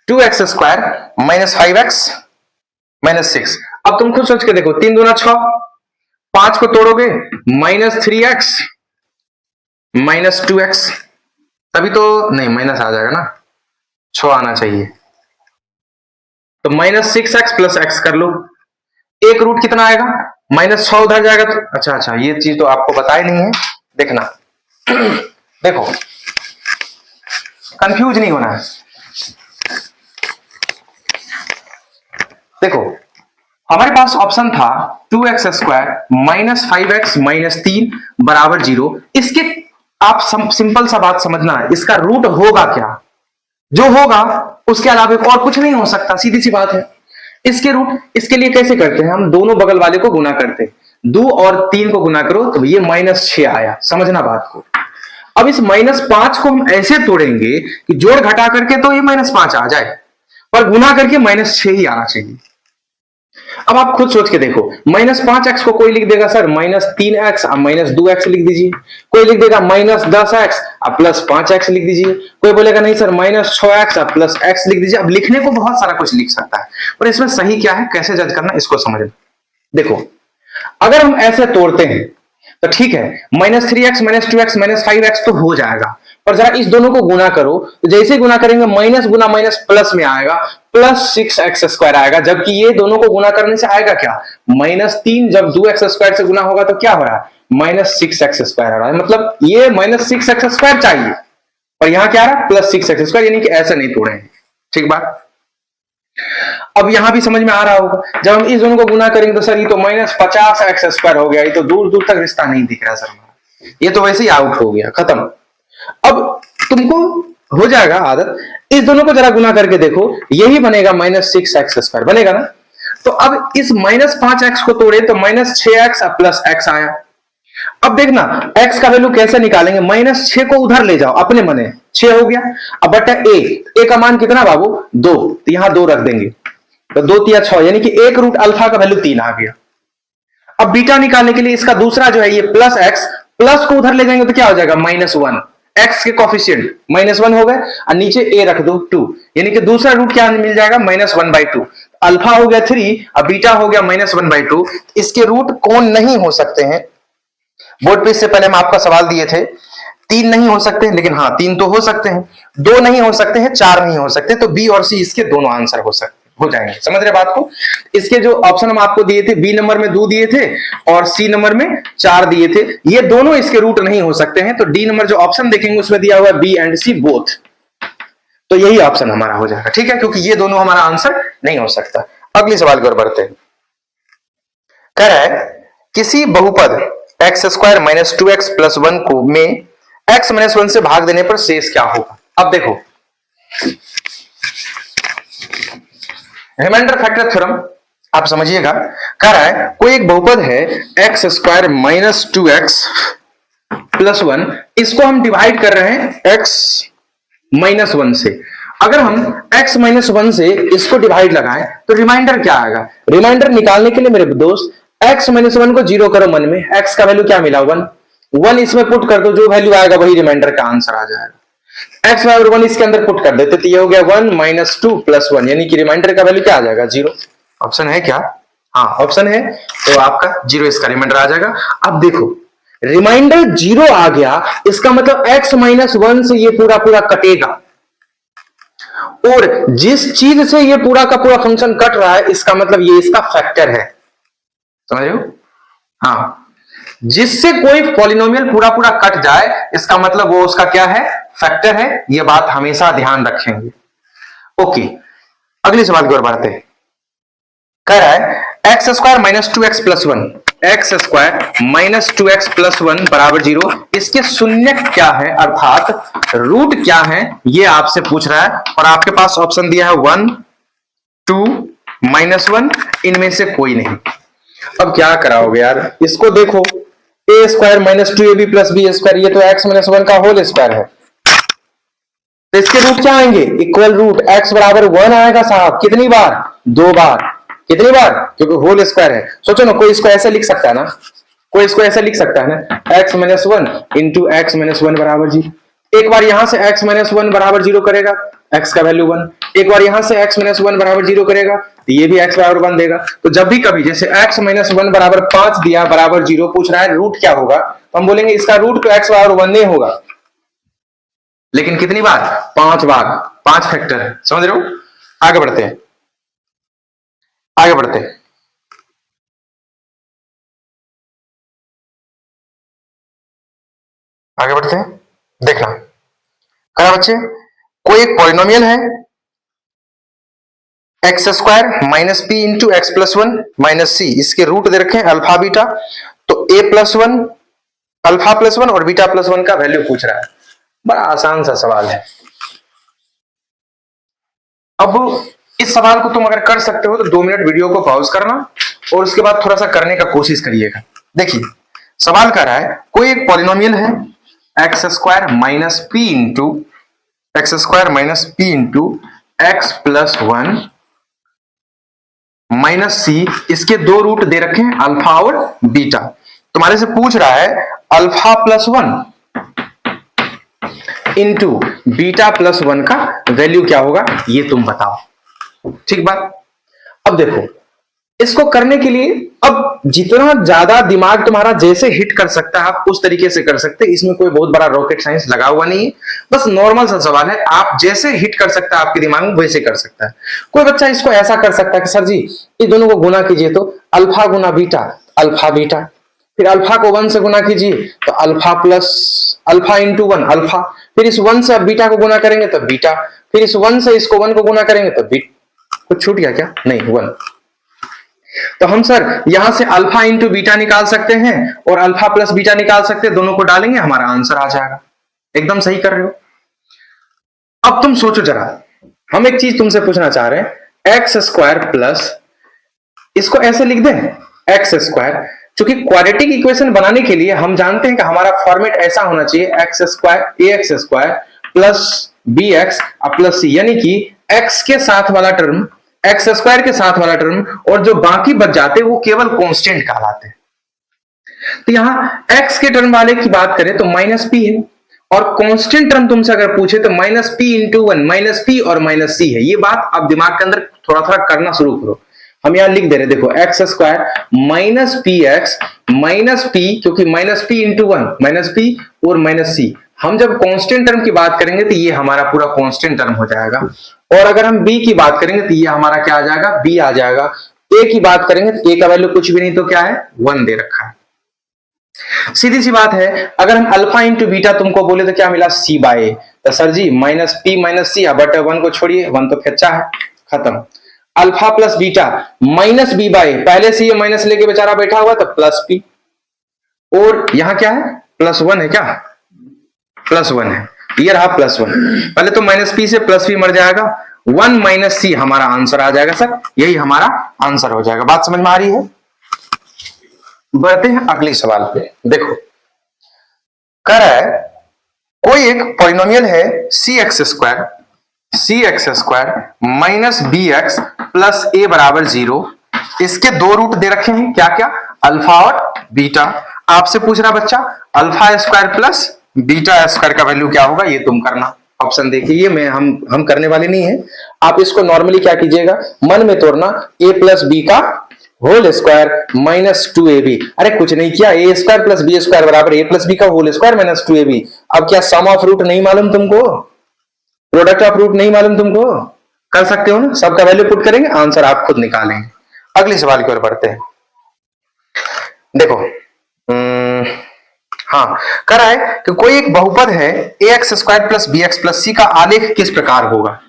2x² minus 5x minus 6। अब तुम खुद सोच के देखो, 3 दूना 6, 5 को तोड़ोगे माइनस 3x माइनस 2x, तभी तो नहीं माइनस आ जाएगा ना, 6 आना चाहिए, तो माइनस 6x प्लस x कर लो, एक रूट कितना आएगा, माइनस 6 उधर जाएगा तो अच्छा ये चीज तो आपको पता ही नहीं है, देखना देखो कंफ्यूज नहीं होना है। देखो हमारे पास ऑप्शन था 2x square minus 5x minus 3 बराबर 0। इसके आप सिंपल सा बात समझना है, इसका रूट होगा क्या, जो होगा उसके अलावा और कुछ नहीं हो सकता, सीधी सी बात है। इसके रूट, इसके लिए कैसे करते हैं हम, दोनों बगल वाले को गुना करते हैं, 2 और 3 को गुना करो तो ये -6 आया, समझना बात को। अब इस -5 को हम ऐसे तोड़ेंगे कि जोड़ घटा करके तो ये -5 आ जाए, पर गुना करके -6 ही आना चाहिए। अब आप खुद सोच के देखो, -5x को कोई लिख देगा सर -3x -2x लिख दीजिए, कोई लिख देगा -10x प्लस 5x लिख दीजिए, कोई बोलेगा नहीं सर -6x प्लस x लिख दीजिए। अब लिखने को बहुत सारा कुछ लिख सकता है, पर इसमें सही क्या है, कैसे जज करना, इसको समझना। देखो अगर हम ऐसे तोड़ते हैं तो ठीक है, -3x -2x -5x तो हो जाएगा, पर जरा इस दोनों को गुना करो, तो जैसे गुना करेंगे माइनस गुना माइनस प्लस में आएगा, +6x स्क्वायर आएगा, जबकि ये दोनों को गुना करने से आएगा क्या, -3 जब 2x स्क्वायर से गुना होगा तो क्या हो रहा है, -6x स्क्वायर आ रहा है, मतलब ये -6x स्क्वायर चाहिए, और यहां क्या आ रहा है, +6x स्क्वायर, यानी कि ऐसा नहीं तोड़े, ठीक बात। अब यहां भी समझ में आ रहा होगा, जब हम इस दोनों को गुना करेंगे तो सर ये तो -50x स्क्वायर हो गया, ये तो दूर दूर तक रिश्ता नहीं दिख रहा सर, ये तो वैसे ही आउट हो गया, खत्म। अब तुमको हो जाएगा आदत, इस दोनों को जरा गुना करके देखो, यही बनेगा -6x स्क्वायर बनेगा ना। तो अब इस -5x को तोड़े तो -6x प्लस x आया। अब देखना x का वैल्यू कैसे निकालेंगे, -6 को उधर ले जाओ अपने मने, 6 हो गया, अब बटा a का मान कितना बाबू 2, तो यहां 2 रख देंगे, तो 2 तिया 6, यानी कि एक रूट अल्फा का वैल्यू 3 आ गया। अब बीटा निकालने के लिए इसका दूसरा जो है ये प्लस x, प्लस को उधर ले जाएंगे तो क्या हो जाएगा -1, x के कोफिशिएंट -1 हो गए, और नीचे a रख दो 2, यानी कि दूसरा रूट क्या मिल जाएगा -1/2, अल्फा हो गया 3, अब बीटा हो गया -1/2। इसके रूट कौन नहीं हो सकते हैं, बोर्ड पे इससे पहले हम आपका सवाल दिए थे, 3 नहीं हो सकते हैं, लेकिन हाँ 3 तो हो सकते हैं, 2 नहीं हो सकते हैं, 4 नहीं हो सकते, तो बी और सी इसके दोनों आंसर हो जाएंगे, समझ रहे बात को। इसके जो ऑप्शन हम आपको दिए थे, बी नंबर में 2 दिए थे और सी नंबर में 4 दिए थे, ये दोनों इसके रूट नहीं हो सकते हैं, तो डी नंबर जो ऑप्शन देखेंगे उसमें दिया हुआ है बी एंड सी बोथ, तो यही ऑप्शन हमारा हो जाएगा, ठीक है, क्योंकि ये दोनों हमारा आंसर नहीं हो सकता। अगले सवाल की ओर बढ़ते हैं। कह रहा है किसी बहुपद x स्क्वायर -2x प्लस 1 को में x -1 से भाग देने पर शेष क्या होगा। अब देखो रिमाइंडर फैक्टर थ्योरम आप समझिएगा, कह रहा है कोई एक बहुपद है x स्क्वायर -2x प्लस 1, इसको हम डिवाइड कर रहे हैं x -1 से। अगर हम x -1 से इसको डिवाइड लगाएं तो रिमाइंडर क्या आएगा, रिमाइंडर निकालने के लिए मेरे दोस्त x -1 को 0 करो मन में, x का वैल्यू क्या मिला 1 इसमें पुट कर दो, जो वैल्यू आएगा वही रिमाइंडर का आंसर आ जाएगा। x बराबर 1 इसके अंदर पुट कर देते तो ये हो गया 1 - 2 + 1, यानी कि रिमाइंडर का वैल्यू क्या आ जाएगा 0। ऑप्शन है क्या, हाँ ऑप्शन है, तो आपका 0 इसका रिमाइंडर आ जाएगा। अब देखो रिमाइंडर 0 आ गया, इसका मतलब x -1 से ये पूरा पूरा कटेगा, और जिस चीज से ये पूरा का पूरा फंक्शन कट रहा है इसका मतलब ये इसका फैक्टर है, समझ रहे हो। हाँ, जिससे कोई पॉलिनोमियल पूरा पूरा कट जाए इसका मतलब वो उसका क्या है, फैक्टर है, ये बात हमेशा ध्यान रखेंगे। ओके, अगले सवाल की ओर बढ़ते हैं। कह रहा है x square -2x plus 1, x square -2x plus 1 बराबर 0, इसके शून्य क्या है, अर्थात रूट क्या है, ये आपसे पूछ रहा है, और आपके पास ऑप्शन दिया है 1 2 -1, इनमें से कोई नहीं। अब क्या कराओगे यार, इसको देखो, a square -2ab plus b square, ये तो x -1 का होल स्क्वायर है, तो इसके रूट क्या आएंगे, इक्वल रूट, x बराबर 1 आएगा साहब, कितनी बार, 2 बार, कितनी बार, क्योंकि होल स्क्वायर है। सोचो ना, कोई इसको ऐसे लिख सकता है ना, कोई इसको ऐसे लिख सकता है ना, x -1 इंटू x -1 बराबर 0, एक बार यहां से x माइनस वन बराबर 0 करेगा, x का वैल्यू 1। एक बार यहां से x माइनस वन बराबर 0 करेगा तो ये भी x बराबर 1 देगा। तो जब भी कभी जैसे x माइनस वन बराबर 5 दिया बराबर 0 पूछ रहा है रूट क्या होगा, तो हम बोलेंगे इसका रूट तो x बराबर 1 नहीं होगा, लेकिन कितनी बार? 5 बार, 5 फैक्टर। समझ रहे हो? आगे बढ़ते हैं, आगे बढ़ते हैं। आगे बढ़ते हैं, देखना कहा बच्चे, कोई एक पॉलिनोमियल है x square minus p into x plus one minus c, इसके रूट दे रखे हैं अल्फा बीटा, तो a plus one, alpha plus one और बीटा प्लस वन का वैल्यू पूछ रहा है। बड़ा आसान सा सवाल है। अब इस सवाल को तुम अगर कर सकते हो तो 2 मिनट वीडियो को पॉज करना और उसके बाद थोड़ा सा करने का कोशिश करिएगा। देखिए सवाल कह रहा है कोई एक पॉलिनोमियल है x square minus p into x square minus p into x plus one minus c, इसके 2 रूट दे रखे हैं अल्फा और बीटा। तुम्हारे से पूछ रहा है alpha plus one into beta plus one का वैल्यू क्या होगा, ये तुम बताओ। ठीक बात। अब देखो इसको करने के लिए अब जितना ज्यादा दिमाग तुम्हारा जैसे हिट कर सकता है आप उस तरीके से कर सकते हैं, इसमें कोई बहुत बड़ा रॉकेट साइंस लगा हुआ नहीं है, बस नॉर्मल सा सवाल है, आप जैसे हिट कर सकता है आपके दिमाग में वैसे कर सकता है। कोई बच्चा इसको ऐसा कर सकता है कि सर जी ये दोनों को गुना कीजिए तो अल्फा गुना बीटा अल्फा बीटा, फिर अल्फा को 1 से गुना कीजिए तो alpha plus alpha into 1 alpha, फिर इस 1 से अब बीटा को गुना करेंगे तो बीटा, फिर इस 1 से इसको 1 को गुना करेंगे तो बीटा। कुछ छूट गया क्या? नहीं, 1। तो हम सर यहां से अल्फा इंटू बीटा निकाल सकते हैं और अल्फा प्लस बीटा निकाल सकते हैं, दोनों को डालेंगे हमारा आंसर आ जाएगा। एकदम सही कर रहे हो। अब तुम सोचो जरा, हम एक चीज तुमसे पूछना चाह रहे हैं, एक्स स्क्वायर प्लस, इसको ऐसे लिख दें एक्स स्क्वायर, क्योंकि क्वाड्रेटिक इक्वेशन बनाने के लिए हम जानते हैं कि हमारा फॉर्मेट ऐसा होना चाहिए x square a x square plus b x plus c, यानी कि एक्स के साथ वाला टर्म एक्स स्क्वायर के साथ वाला टर्म और जो बाकी बच जाते वो केवल कांस्टेंट कहलाते हैं। तो यहां एक्स के टर्म वाले की बात करें तो माइनस पी है, और कांस्टेंट टर्म तुमसे अगर पूछे तो minus p into one, minus p और माइनस सी है। ये बात आप दिमाग के अंदर थोड़ा थोड़ा करना शुरू करो। हम यहां लिख दे रहे, देखो x square minus p x minus p, क्योंकि minus p into one minus p और माइनस सी। हम जब कांस्टेंट टर्म की बात करेंगे तो ये हमारा पूरा कांस्टेंट टर्म हो जाएगा, और अगर हम b की बात करेंगे तो ये हमारा क्या आ जाएगा, b आ जाएगा। a की बात करेंगे तो a का वैल्यू कुछ भी नहीं तो क्या है, 1 दे रखा है। सीधी सी बात है, अगर हम अल्फा इंटू बीटा तुमको बोले तो क्या मिला, c बाय ए। तो sir ji minus P minus C, but 1 को छोड़िए, 1 तो फेंचा है, खत्म। Alpha plus beta minus B by, पहले से ये माइनस लेके बेचारा बैठा हुआ तो प्लस पी, और यहां क्या है प्लस 1 है, क्या प्लस 1 है, ये रहा प्लस 1। पहले तो माइनस पी से प्लस पी मर जाएगा, 1 माइनस सी हमारा आंसर आ जाएगा। सर यही हमारा आंसर हो जाएगा। बात समझ में आ रही है? बढ़ते हैं अगले सवाल पे। देखो कह रहा है कोई एक पॉलिनोमियल है c x square minus b x plus a बराबर 0, इसके 2 रूट दे रखे हैं, क्या क्या, अल्फा और बीटा। आपसे पूछ रहा बच्चा alpha square plus beta square का वैल्यू क्या होगा, ये तुम करना। ऑप्शन देखिए, ये मैं हम करने वाले नहीं है, आप इसको नॉर्मली क्या कीजिएगा, मन में तोड़ना, a प्लस बी का होल स्क्वायर माइनस 2ab। अरे कुछ नहीं किया, ए स्क्वायर प्लस बी स्क्वायर बराबर a प्लस बी का होल स्क्वायर माइनस 2ab। अब क्या सम ऑफ रूट नहीं मालूम तुमको, प्रोडक्ट ऑफ रूट नहीं मालूम तुमको, कर सकते हो ना, सबका वैल्यू पुट करेंगे, आंसर आप खुद निकालेंगे। अगले सवाल की ओर बढ़ते हैं। देखो हाँ, कह रहा है कि कोई एक बहुपद है a x square plus b x plus c का आलेख किस प्रकार होगा।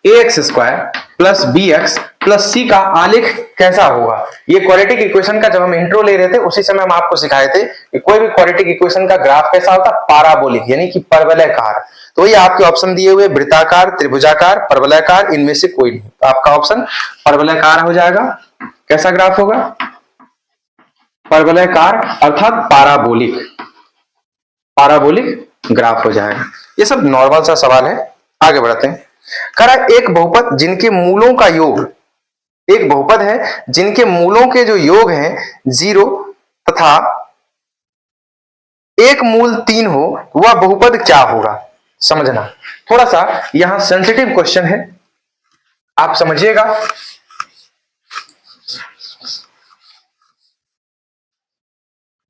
A x square plus b x plus c का आलेख कैसा होगा। ये क्वाड्रेटिक इक्वेशन का जब हम इंट्रो ले रहे थे उसी समय हम आपको सिखाए थे कि कोई भी क्वाड्रेटिक इक्वेशन का ग्राफ कैसा होता है, पाराबोलिक यानी कि परवलयाकार। तो ये आपके ऑप्शन दिए हुए वृत्ताकार, त्रिभुजाकार, परवलयाकार, इनमें से कोई नहीं, तो आपका ऑप्शन परवलयाकार हो जाएगा। कैसा ग्राफ होगा, परवलयाकार अर्थात पाराबोलिक ग्राफ हो जाएगा। ये सब नॉर्मल सा सवाल है, आगे बढ़ते हैं। कह रहा है एक बहुपद जिनके मूलों का योग, एक बहुपद है जिनके मूलों के जो योग हैं 0 तथा एक मूल 3 हो वह बहुपद क्या होगा? समझना, थोड़ा सा यहां सेंसिटिव क्वेश्चन है, आप समझिएगा।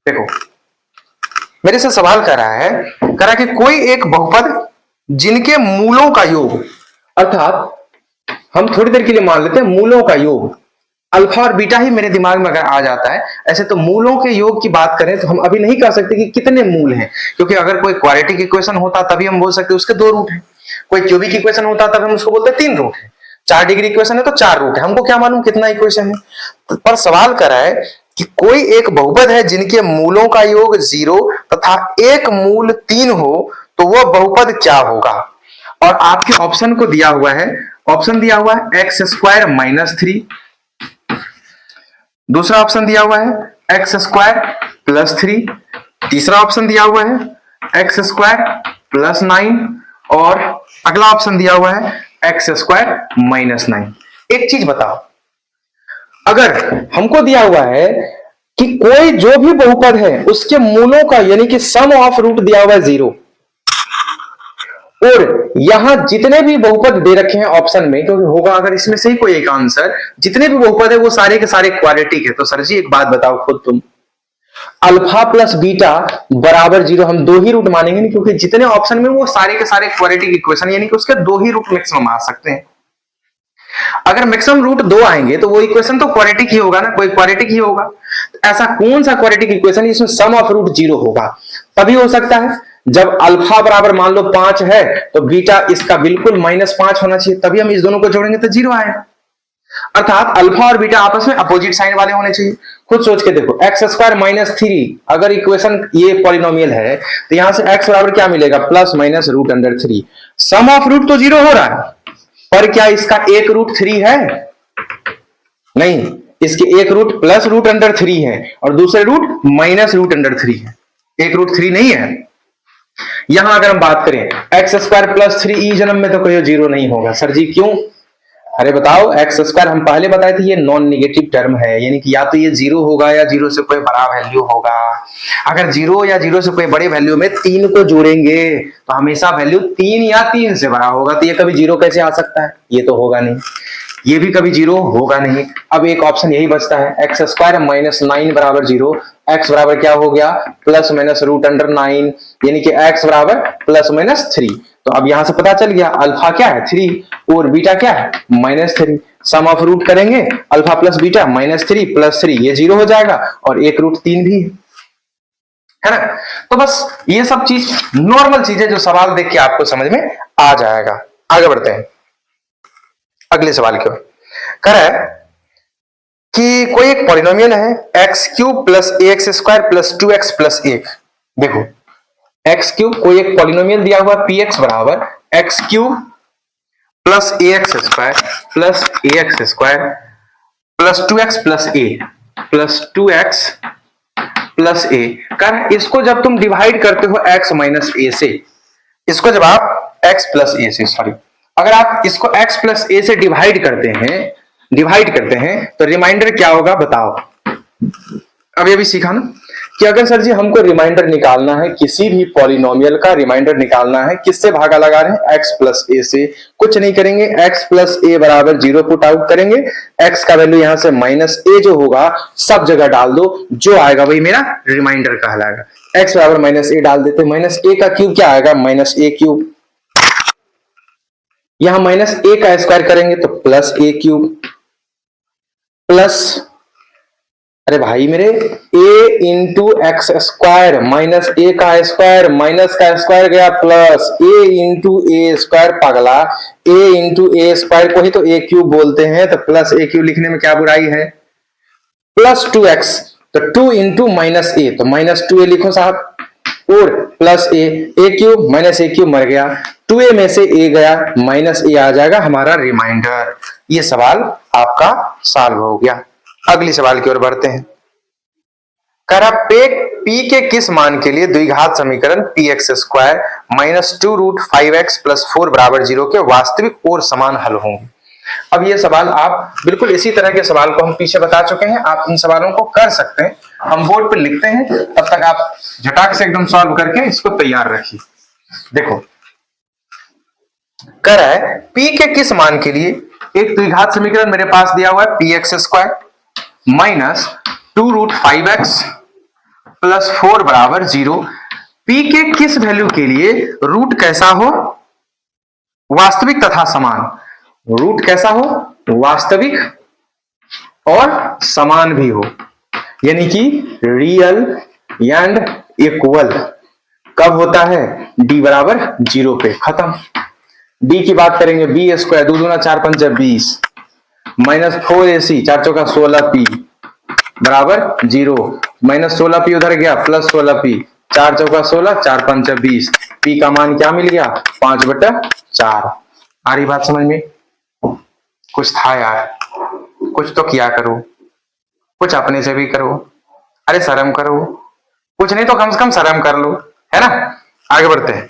देखो मेरे से सवाल कर रहा है, कह रहा है कि कोई एक बहुपद जिनके मूलों का योग, अर्थात हम थोड़ी देर के लिए मान लेते हैं मूलों का योग, अल्फा और बीटा ही मेरे दिमाग में अगर आ जाता है, ऐसे तो मूलों के योग की बात करें तो हम अभी नहीं कह सकते कि कितने मूल हैं, क्योंकि अगर कोई क्वाड्रेटिक इक्वेशन होता तभी हम बोल सकते उसके 2 रूट हैं, कोई क्यूबिक इक्वेशन होता तब हम उसको बोलते 3 रूट है, 4 डिग्री इक्वेशन है तो 4 रूट है, हमको क्या मालूम कितना इक्वेशन है। पर सवाल कर रहा है कि कोई एक बहुपद है जिनके मूलों का योग 0 तथा एक मूल 3 हो तो वह बहुपद क्या होगा? और आपके ऑप्शन को दिया हुआ है, ऑप्शन दिया हुआ है एक्स स्क्वायर माइनस 3, दूसरा ऑप्शन दिया हुआ है एक्स स्क्वायर प्लस 3, तीसरा ऑप्शन दिया हुआ है एक्स स्क्वायर प्लस 9 और अगला ऑप्शन दिया हुआ है एक्स स्क्वायर माइनस 9। एक चीज बताओ, अगर हमको दिया हुआ है कि कोई जो भी बहुपद है उसके मूलों का यानी कि सम ऑफ रूट दिया हुआ है 0, और यहां जितने भी बहुपद दे रखे हैं ऑप्शन में, क्योंकि होगा अगर इसमें से ही कोई एक आंसर, जितने भी बहुपद है वो सारे के सारे क्वाड्रेटिक है, तो सर जी एक बात बताओ खुद तुम, अल्फा प्लस बीटा बराबर 0 हम 2 ही रूट मानेंगे नहीं, क्योंकि जितने ऑप्शन में वो सारे के सारे क्वाड्रेटिक इक्वेशन यानी कि उसके 2 ही रूट मैक्सिमम आ सकते हैं। अगर मैक्सिमम रूट 2 आएंगे तो वो इक्वेशन तो क्वाड्रेटिक ही होगा ना, कोई क्वाड्रेटिक ही होगा। तो ऐसा कौन सा क्वाड्रेटिक इक्वेशन जिसमें सम ऑफ रूट 0 होगा? तभी हो सकता है जब अल्फा बराबर मान लो 5 है तो बीटा इसका बिल्कुल -5 होना चाहिए, तभी हम इस दोनों को जोड़ेंगे तो 0 आएगा। अर्थात अल्फा और बीटा आपस में अपोजिट साइन वाले होने चाहिए। खुद सोच के देखो, एक्स स्क्वायर माइनस 3 अगर इक्वेशन ये पॉलिनोमियल है तो यहां से एक्स बराबर क्या मिलेगा? Plus minus root under 3। Sum of root तो 0 हो रहा है, पर क्या इसका एक रूट 3 है? नहीं, इसके एक रूट प्लस रूट अंडर 3 है और दूसरे रूट माइनस रूट अंडर 3 है, एक रूट 3 नहीं है। यहां अगर हम बात करें एक्स स्क्वायर प्लस 3 ई जन्म में तो कोई 0 नहीं होगा। सर जी क्यों? अरे बताओ, एक्स स्क्वायर हम पहले बताए थे ये नॉन नेगेटिव टर्म है, यानी कि या तो ये 0 होगा या 0 से कोई बड़ा वैल्यू होगा। अगर 0 या 0 से कोई बड़े वैल्यू में 3 को जोड़ेंगे तो हमेशा वैल्यू 3 या 3 से बड़ा होगा, तो ये कभी 0 कैसे आ सकता है? ये तो होगा नहीं, ये भी कभी 0 होगा नहीं। अब एक ऑप्शन यही बचता है, एक्स स्क्वायर माइनस 9 बराबर 0, एक्स बराबर क्या हो गया? प्लस माइनस रूट अंडर 9, यानी कि एक्स बराबर प्लस माइनस 3। तो अब यहां से पता चल गया अल्फा क्या है? 3 और बीटा क्या है? -3। सम ऑफ रूट करेंगे अल्फा प्लस बीटा -3 प्लस 3, ये 0 हो जाएगा और एक रूट 3 भी है ना। तो बस ये सब चीज नॉर्मल चीज है जो सवाल देख के आपको समझ में आ जाएगा। आगे बढ़ते हैं अगले सवाल की ओर। कह रहा है कि कोई एक पॉलिनोमियल है x cube plus a x square plus 2x plus 1। देखो एक्स क्यूब, कोई एक पॉलिनोमियल दिया हुआ पी एक्स बराबर x cube plus a x square plus a x square plus 2x plus a plus 2x plus a. कर इसको जब तुम डिवाइड करते हो x माइनस ए से, इसको जब आप x प्लस ए से, सॉरी, अगर आप इसको x प्लस ए से डिवाइड करते हैं तो रिमाइंडर क्या होगा बताओ? अभी अभी सीखा ना कि अगर सर जी हमको रिमाइंडर निकालना है, किसी भी पॉलिनोमियल का रिमाइंडर निकालना है, किससे भागा लगा रहे हैं? x प्लस ए से। कुछ नहीं करेंगे, x प्लस ए बराबर 0 पुट आउट करेंगे, x का वैल्यू यहां से माइनस ए जो होगा सब जगह डाल दो, जो आएगा वही मेरा रिमाइंडर कहलाएगा। x बराबर माइनस ए डाल देते, माइनस ए का क्यूब क्या आएगा? माइनस ए क्यूब। यहां माइनस ए का स्क्वायर करेंगे तो प्लस ए क्यूब प्लस, अरे भाई मेरे, a into x square minus a का स्क्वायर, माइनस का स्क्वायर गया plus a into a square, पगला, a इंटू ए स्क्वायर को ही तो a क्यूब बोलते हैं, तो प्लस a क्यूब लिखने में क्या बुराई है? प्लस 2x, तो 2 इंटू माइनस ए, तो माइनस 2a लिखो साहब, और plus a cube minus a cube मर गया, 2a में से a गया, माइनस a आ जाएगा हमारा रिमाइंडर। ये सवाल आपका सॉल्व हो गया। अगली सवाल की ओर बढ़ते हैं। कह रहा p के किस मान के लिए द्विघात समीकरण px square minus 2 root 5x plus 4 बराबर 0 के वास्तविक और समान हल होंगे? अब ये सवाल आप बिल्कुल इसी तरह के सवाल को हम पीछे बता चुके हैं, आप इन सवालों को कर सकते हैं, हम बोर्ड पर लिखते हैं, तब तक आप झटाक से एकदम सॉल्व करके इसको तैयार रखिए। देखो कह रहा है p के किस मान के लिए एक द्विघात समीकरण मेरे पास दिया हुआ है P x square minus 2√5x plus 4 बराबर 0। p के किस वैल्यू के लिए रूट कैसा हो, वास्तविक तथा समान। रूट कैसा हो, वास्तविक और समान भी हो, यानी कि रियल एंड इक्वल। कब होता है, d बराबर 0 पे। खत्म। d की बात करेंगे, बी स्क्वायर 2 दूना 4 पंच 20 माइनस 4ac 4 चौका 16p बराबर 0 माइनस 16p उधर गया प्लस 16p 4 चौका 16 4 पंच 20। p का मान क्या मिल गया, 5/4। आ रही बात समझ में? कुछ था यार, कुछ तो किया करो, कुछ अपने से भी करो, अरे शर्म करो, कुछ नहीं तो कम से कम शर्म कर लो, है ना। आगे बढ़ते हैं।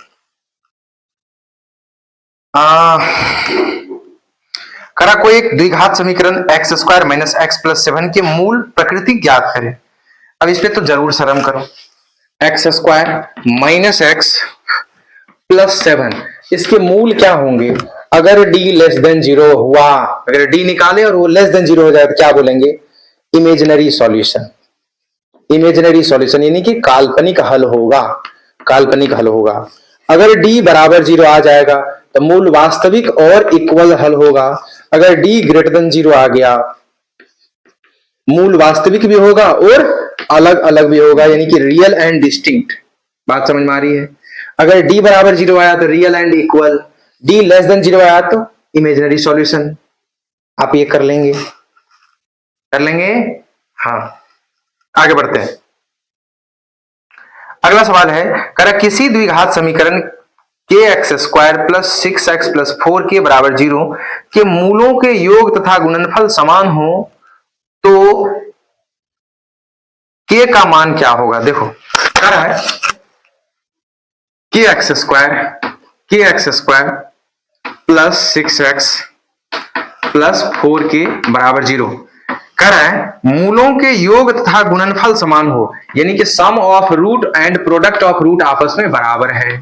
करा कोई एक द्विघात समीकरण x square minus x plus 7 के मूल प्रकृति ज्ञात करें। अब इस पे तो जरूर शर्म करो। X square minus x plus 7 इसके मूल क्या होंगे। अगर d लेस देन 0 हुआ, अगर d निकाले और वो लेस देन 0 हो जाए तो क्या बोलेंगे, इमेजिनरी सॉल्यूशन। इमेजिनरी सॉल्यूशन यानी कि काल्पनिक हल होगा, काल्पनिक हल होगा। अगर d बराबर 0 आ जाएगा तो मूल वास्तविक और इक्वल हल होगा। अगर d ग्रेटर देन 0 आ गया, मूल वास्तविक भी होगा और अलग अलग भी होगा, यानी कि रियल एंड डिस्टिंक्ट। बात समझ में आ रही है। अगर d बराबर 0 आया तो real and equal, d less than 0 आया तो इमेजिनरी सॉल्यूशन। आप ये कर लेंगे, कर लेंगे। हाँ, आगे बढ़ते हैं। अगला सवाल है, करा किसी द्विघात समीकरण के x square plus 6x plus 4 के बराबर 0 के मूलों के योग तथा गुणनफल समान हो तो k का मान क्या होगा। देखो क्या है, के x square plus 6x plus 4 के बराबर 0 कह रहा है मूलों के योग तथा गुणनफल समान हो, यानी कि sum of root and product of root आपस में बराबर है।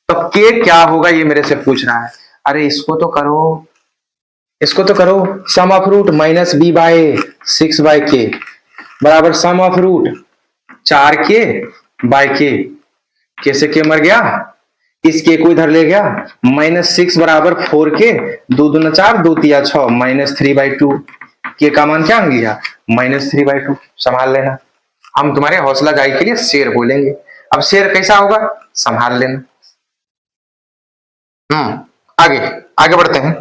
तो k क्या होगा ये मेरे से पूछ रहा है। अरे इसको तो करो, इसको तो करो। Sum of root minus b by 6 by के बराबर सम ऑफ रूट 4k बाय के से के मर गया, इस के को इधर ले गया, माइनस 6 बराबर 4k 2 दूना 4 2 तिया 6 माइनस 3/2। के का मान क्या मिल गया, माइनस 3/2। संभाल लेना, हम तुम्हारे हौसला अफजाई के लिए शेर बोलेंगे। अब शेर कैसा होगा, संभाल लेना। आगे आगे बढ़ते हैं।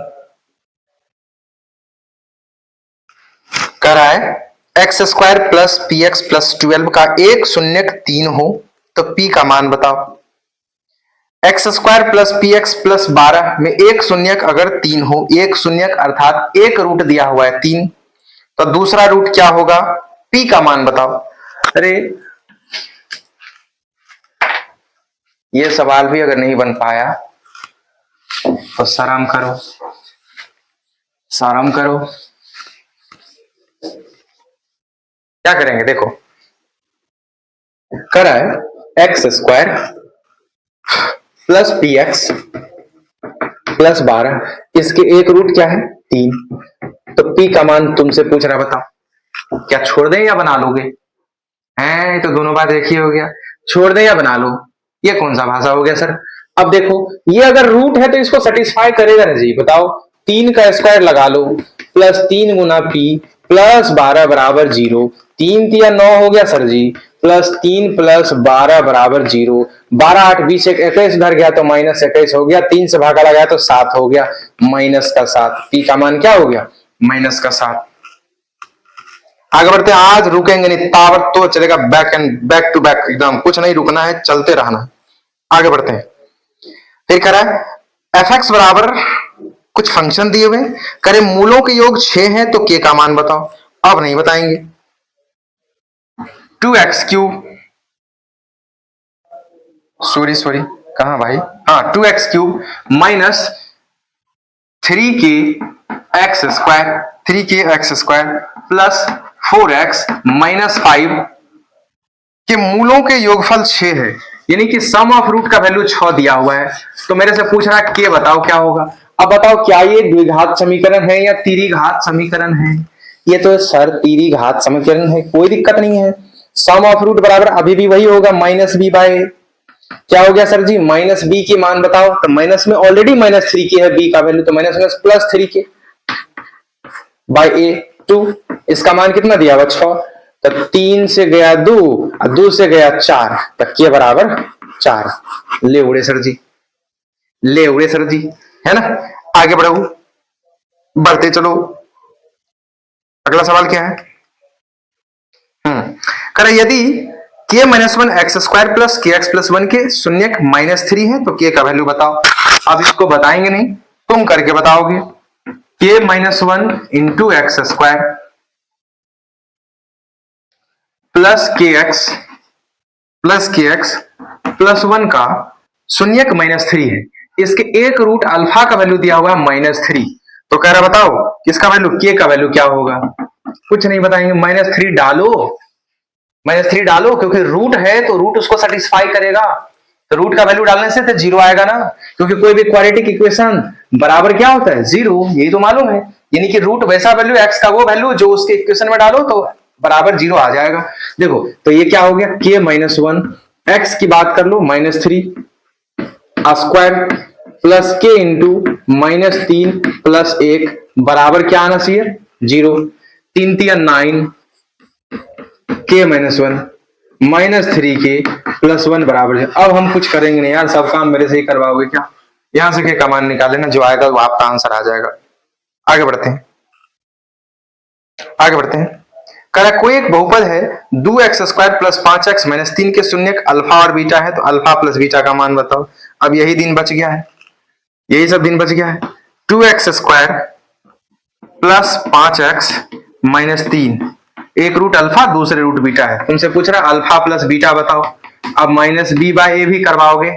कह रहा है x square plus P x plus 12 का एक शून्यक 3 हो तो p का मान बताओ। X square plus P x plus 12 में एक शून्यक अगर 3 हो, एक शून्यक अर्थात एक रूट दिया हुआ है 3, तो दूसरा रूट क्या होगा, p का मान बताओ। अरे ये सवाल भी अगर नहीं बन पाया तो शर्म करो, शर्म करो। क्या करेंगे, देखो करा है x square plus P x plus 12, इसके एक रूट क्या है 3, तो p का मान तुमसे पूछ रहा, बताओ क्या छोड़ दें या बना लोगे। हैं तो दोनों बात एक ही हो गया, छोड़ दें या बना लो, ये कौन सा भाषा हो गया सर। अब देखो ये अगर रूट है तो इसको सेटिस्फाई करेगा ना जी, बताओ 3 का स्क्वायर लगा लो प्लस 3 गुना p प्लस 12 बराबर 0, 3 तिया 9 हो गया सर जी, प्लस 3 प्लस 12 बराबर 0, 12 8 20 21 उधर गया तो माइनस 21 हो गया, 3 से भागा लगाया तो 7 हो गया, माइनस का 7। p का मान क्या हो गया, माइनस का 7। आगे बढ़ते हैं, आज रुकेंगे नहीं, तावत तो चलेगा बैक टू बैक, एकदम कुछ नहीं रुकना है, चलते रहना। आगे बढ़ते हैं। फिर कह रहा है एफ एक्स बराबर कुछ फंक्शन दिए हुए, करे मूलों के योग 6 है तो के का मान बताओ। अब नहीं बताएंगे। 2x³ सॉरी कहां भाई, हाँ 2x³ minus 3k x² plus 4x minus 5 के मूलों के योगफल 6 है, यानी कि सम ऑफ रूट का वैल्यू 6 दिया हुआ है। तो मेरे से पूछ रहा है के बताओ क्या होगा। अब बताओ क्या ये द्विघात समीकरण है या त्रिघात समीकरण है? ये तो सर त्रिघात समीकरण है, कोई दिक्कत नहीं है। सम ऑफ रूट बराबर अभी भी वही होगा माइनस बी बाय ए। क्या हो गया सर जी, माइनस बी की मान बताओ, तो माइनस में ऑलरेडी माइनस 3 के है बी का वैल्यू, तो माइनस माइनस प्लस 3 के बाय ए 2। इसका मान कितना दिया हुआ 6, तो 3 से गया 2 और 2 से गया 4, तो के बराबर 4। ले उड़े सर जी, ले उड़े सर जी, है ना। आगे बढ़ो, बढ़ते चलो। अगला सवाल क्या है? करें यदि k minus 1 x square plus के एक्स प्लस 1 के शून्यक माइनस 3 है तो k का वैल्यू बताओ। अब इसको बताएंगे नहीं, तुम करके बताओगे। k minus 1 into x square plus के एक्स प्लस 1 का शून्यक माइनस 3 है, इसके एक रूट अल्फा का वैल्यू दिया हुआ है माइनस 3। तो कह रहा बताओ किसका वैल्यू, k का वैल्यू क्या होगा? कुछ नहीं बताएंगे, माइनस 3 डालो, माइनस 3 डालो, क्योंकि रूट है तो रूट उसको सेटिस्फाई करेगा। तो रूट का वैल्यू डालने से तो जीरो आएगा ना, क्योंकि कोई भी क्वाड्रेटिक इक्वेशन बराबर क्या होता है, जीरो, यही तो मालूम है। यानी कि रूट वैसा वैल्यू, एक्स का वो वैल्यू जो उसके इक्वेशन में डालो तो बराबर जीरो आ जाएगा। देखो तो ये क्या हो गया, k माइनस 1 एक्स की बात कर लो माइनस 3 स्क्वायर प्लस के इंटू माइनस 3 प्लस 1 बराबर क्या आना चाहिए, जीरो। 3 3 9 k माइनस 1 माइनस 3 के प्लस 1 बराबर है। अब हम कुछ करेंगे नहीं यार, सब काम मेरे से ही करवाओगे क्या? यहां से के मान निकाले ना, जो आएगा वो आपका आंसर आ जाएगा। आगे बढ़ते हैं, आगे बढ़ते हैं। कह कोई एक बहुपद है 2x square plus 5x minus 3 के शून्यक अल्फा और बीटा है, तो अल्फा प्लस बीटा का मान बताओ। अब यही दिन बच गया है, यही सब दिन बच गया है। 2x square plus 5x minus 3, एक रूट अल्फा दूसरे रूट बीटा है। तुमसे पूछ रहा अल्फा प्लस बीटा बताओ। अब माइनस बी बाय ए भी करवाओगे,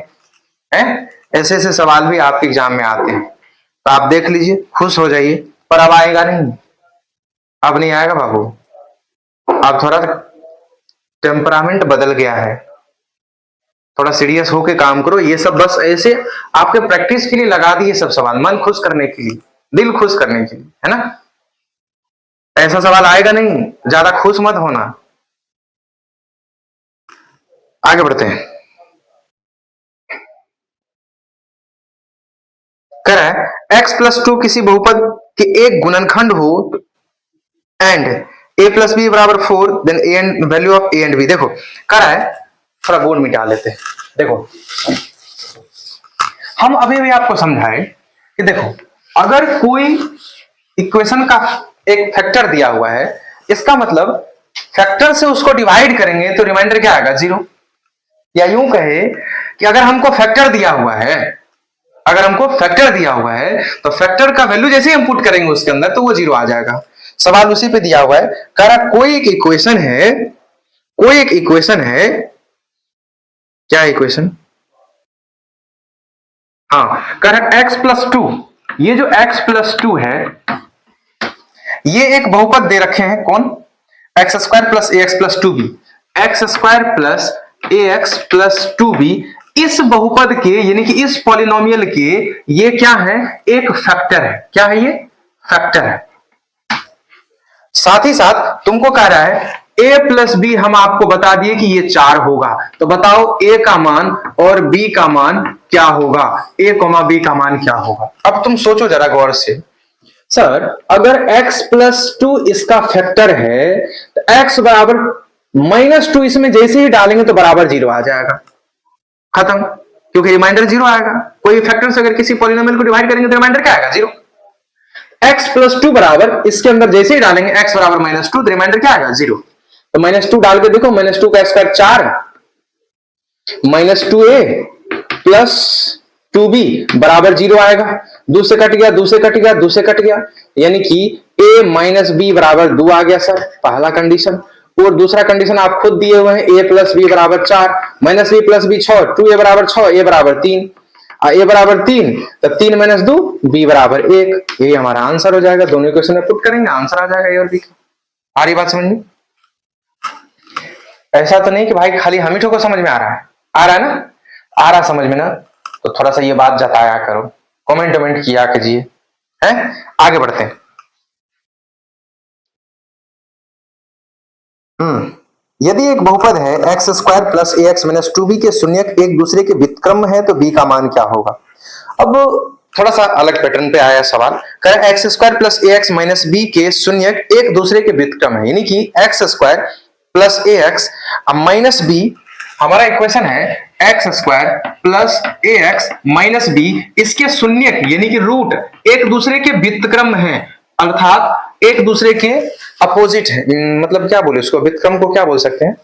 है? ऐसे ऐसे सवाल भी आपके एग्जाम में आते हैं, तो आप देख लीजिए, खुश हो जाइए। पर अब आएगा नहीं, अब नहीं आएगा बाबू। अब थोड़ा टेम्परामेंट बदल गया है, थोड़ा सीरियस होके काम करो। ये सब बस ऐसे आपके प्रैक्टिस के लिए लगा दिए सब सवाल, मन खुश करने के लिए, दिल खुश करने के लिए, है ना। ऐसा सवाल आएगा नहीं, ज्यादा खुश मत होना। आगे बढ़ते हैं। कह रहा है x प्लस 2 किसी बहुपद के एक गुणनखंड हो एंड a प्लस बी बराबर 4, then a and value of a and b। देखो कह रहा है, थोड़ा बोर्ड मिटा लेते हैं। देखो हम अभी भी आपको समझाए कि देखो अगर कोई इक्वेशन का एक फैक्टर दिया हुआ है, इसका मतलब फैक्टर से उसको डिवाइड करेंगे तो रिमाइंडर क्या आएगा, जीरो। या यूं कहे कि अगर हमको फैक्टर दिया हुआ है, अगर हमको फैक्टर दिया हुआ है तो फैक्टर का वैल्यू जैसे ही हम पुट करेंगे उसके अंदर तो वो जीरो आ जाएगा। सवाल उसी पे दिया हुआ है। कह रहा कोई एक इक्वेशन है, कोई एक इक्वेशन है, क्या इक्वेशन, हाँ कह रहा x प्लस 2, ये जो x प्लस 2 है ये एक बहुपद दे रखे हैं, कौन, x square plus a x plus 2b, x square plus a x plus 2b। इस बहुपद के यानी कि इस पॉलिनोमियल के ये क्या है, एक फैक्टर है। क्या है ये, फैक्टर है। साथ ही साथ तुमको कह रहा है a प्लस बी, हम आपको बता दिए कि ये 4 होगा, तो बताओ a का मान और b का मान क्या होगा, a, b का मान क्या होगा। अब तुम सोचो जरा गौर से, सर अगर x प्लस 2 इसका फैक्टर है तो x बराबर माइनस 2 इसमें जैसे ही डालेंगे तो बराबर जीरो आ जाएगा, खत्म, क्योंकि रिमाइंडर जीरो आएगा। कोई फैक्टर से अगर किसी पॉलिनोमियल को डिवाइड करेंगे तो रिमाइंडर क्या आएगा, जीरो। x प्लस 2 बराबर इसके अंदर जैसे ही डालेंगे x बराबर माइनस 2, तो रिमाइंडर क्या आएगा, जीरो। तो माइनस 2 डाल के देखो, माइनस 2 का square 4 minus 2a plus 2b बराबर जीरो आएगा। दूसरे कट गया, दूसरे कट गया, दूसरे कट गया, यानी कि a माइनस बी बराबर 2 आ गया सर, पहला कंडीशन। और दूसरा कंडीशन आप खुद दिए हुए हैं, a प्लस बी बराबर 4 minus B plus B 6, 2a बराबर 6, a बराबर 3। और ए बराबर 3, तो 3 माइनस 2 बी बराबर 1। यही हमारा आंसर हो जाएगा। दोनों इक्वेशन में पुट करेंगे, आंसर आ जाएगा ए और बी का। आ रही बात समझ में? ऐसा तो नहीं कि भाई खाली हम ही को समझ में आ रहा है, आ रहा है ना? आ रहा समझ में ना, तो थोड़ा सा ये बात जताया करो, कमेंट वमेंट किया कीजिए, हैं? आगे बढ़ते हैं। यदि एक बहुपद है x square plus a x minus 2b के शून्यक एक दूसरे के व्युत्क्रम है तो b का मान क्या होगा? अब थोड़ा सा अलग पैटर्न पे आया सवाल। कह x square plus a x minus B के शून्यक एक दूसरे के व्युत्क्रम है, यानी कि x square plus a x minus B, हमारा इक्वेशन है x square plus a x minus B, इसके शून्यक यानी कि रूट एक दूसरे के व्युत्क्रम है, अर्थात एक दूसरे के अपोजिट है। मतलब क्या बोले उसको, व्युत्क्रम को क्या बोल सकते हैं?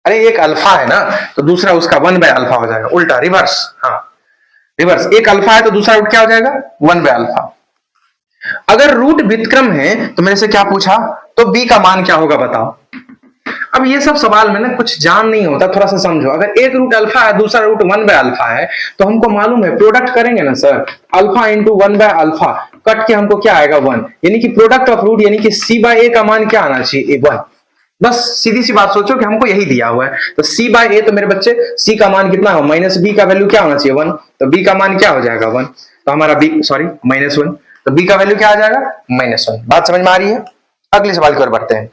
अरे एक अल्फा है ना, तो दूसरा उसका 1/अल्फा हो जाएगा, उल्टा रिवर्स। हाँ रिवर्स, एक अल्फा है तो दूसरा रूट क्या हो जाएगा? 1/अल्फा। अगर रूट व्युत्क्रम है तो मेरे से क्या पूछा, तो बी का मान क्या होगा बताओ। अब ये सब सवाल में ना कुछ जान नहीं होता, थोड़ा सा समझो। अगर एक रूट अल्फा है दूसरा रूट 1/अल्फा है, तो हमको मालूम है प्रोडक्ट करेंगे ना सर, अल्फा इंटू 1/अल्फा कट के हमको क्या आएगा 1, यानी कि प्रोडक्ट ऑफ रूट यानी कि c/a का मान क्या आना चाहिए? 1। बस सीधी सी बात सोचो कि हमको यही दिया हुआ है, तो c/a, तो मेरे बच्चे c का मान कितना हो, माइनस b का वैल्यू क्या होना चाहिए? 1, तो b का मान क्या हो जाएगा? 1, तो हमारा b सॉरी -1, तो b का वैल्यू क्या आ जाएगा? -1। बात समझ में आ रही है? अगले सवाल की ओर बढ़ते हैं।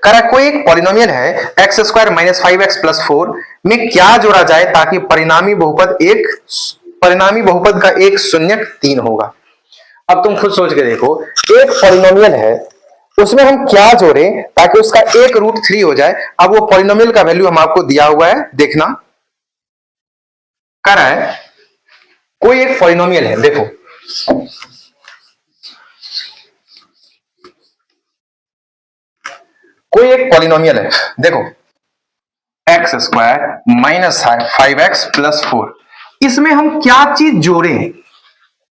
कह रहा कोई एक पॉलिनोमियल है x square minus 5x plus 4 में क्या जोड़ा जाए ताकि परिणामी बहुपद का एक शून्यक 3 होगा। अब तुम खुद सोच के देखो, एक पॉलिनोमियल है उसमें हम क्या जोड़ें ताकि उसका एक रूट 3 हो जाए। अब वो पॉलिनोमियल का वैल्यू हम आपको दिया हुआ है, देखना। कह रहा है कोई एक पॉलिनोमियल है, देखो कोई एक पॉलिनोमियल है, देखो x square minus 5x plus 4, इसमें हम क्या चीज जोड़ें,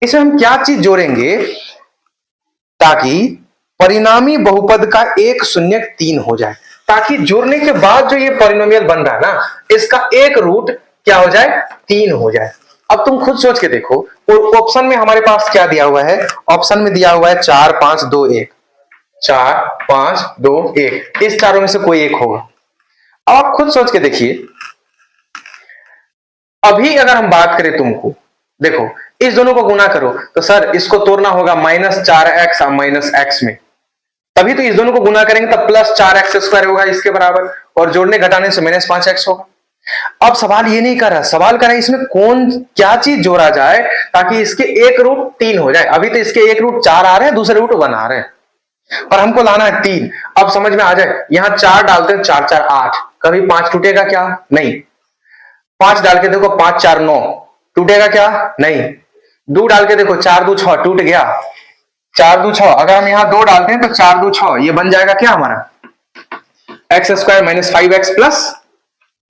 इसमें हम क्या चीज जोड़ेंगे ताकि परिणामी बहुपद का एक शून्यक 3 हो जाए, ताकि जोड़ने के बाद जो ये पॉलिनोमियल बन रहा है ना, इसका एक रूट क्या हो जाए? 3 हो जाए। अब तुम खुद सोच के देखो, ऑप्शन में हमारे पास क्या दिया हुआ है? ऑप्शन में दिया हुआ है 4 5 2 1, 4 5 2 1, इस चारों में से कोई एक होगा। अब आप खुद सोच के देखिए, अभी अगर हम बात करें तुमको, देखो इस दोनों को गुना करो, तो सर इसको तोड़ना होगा -4x और -x में, तभी तो इस दोनों को गुना करेंगे तब +4x² होगा इसके बराबर, और जोड़ने घटाने से -5x होगा। अब सवाल ये नहीं कर रहा, सवाल कर रहा है इसमें कौन क्या चीज जोड़ा जाए ताकि इसके एक रूट 3 हो जाए। अभी तो इसके एक रूट 4 आ रहे हैं, दूसरे रूट 1 आ रहे हैं, और हमको लाना है 3। अब समझ में आ जाए, यहां 4 डालते हैं, 4 4 8, कभी 5 टूटेगा क्या? नहीं। 5 डाल के देखो, 5 4 9, टूटेगा क्या? नहीं। 2 डाल के देखो, 4 2 6, टूट गया। 4 2 6, अगर हम यहां 2 डालते हैं तो 4 2 6, ये बन जाएगा क्या हमारा? X square minus 5x plus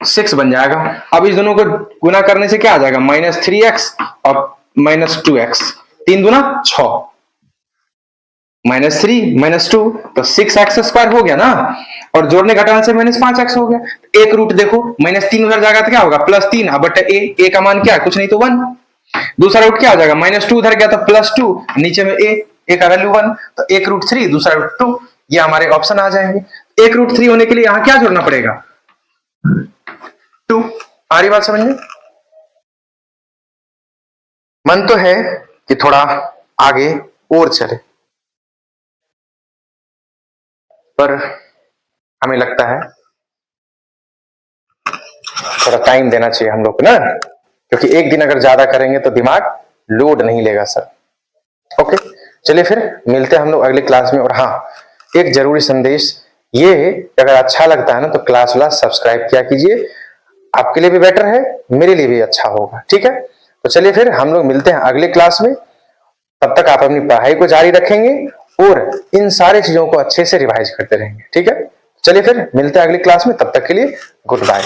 6 बन जाएगा। अब इस दोनों को गुना करने से क्या आ जाएगा? -3x और -2x, 3 दूना 6, -3 -2 तो 6x² हो गया ना, और जोड़ने घटाने से -5x हो गया। एक रूट देखो, -3 उधर जाएगा तो क्या होगा? +3 बटे a का मान क्या है? कुछ नहीं तो 1। दूसरा रूट क्या हो जाएगा? -2 उधर गया तो +2, नीचे में a का वैल्यू 1, तो एक रूट 3 दूसरा रूट 2, ये हमारे ऑप्शन आ जाएंगे। एक रूट 3 होने के लिए यहां क्या जोड़ना पड़ेगा? 2। आ रही बात समझ में? मन तो है कि थोड़ा आगे और चले, पर हमें लगता है थोड़ा टाइम देना चाहिए हम लोग को ना, क्योंकि एक दिन अगर ज्यादा करेंगे तो दिमाग लोड नहीं लेगा सर। ओके, चलिए फिर मिलते हैं हम लोग अगले क्लास में। और हाँ, एक जरूरी संदेश, ये अगर अच्छा लगता है ना तो क्लास वाला सब्सक्राइब किया कीजिए, आपके लिए भी बेटर है, मेरे लिए भी अच्छा होगा। ठीक है, तो चलिए फिर हम लोग मिलते हैं अगले क्लास में। तब तक आप अपनी पढ़ाई को जारी रखेंगे और इन सारी चीजों को अच्छे से रिवाइज करते रहेंगे। ठीक है, चलिए फिर मिलते हैं अगली क्लास में, तब तक के लिए गुड बाय।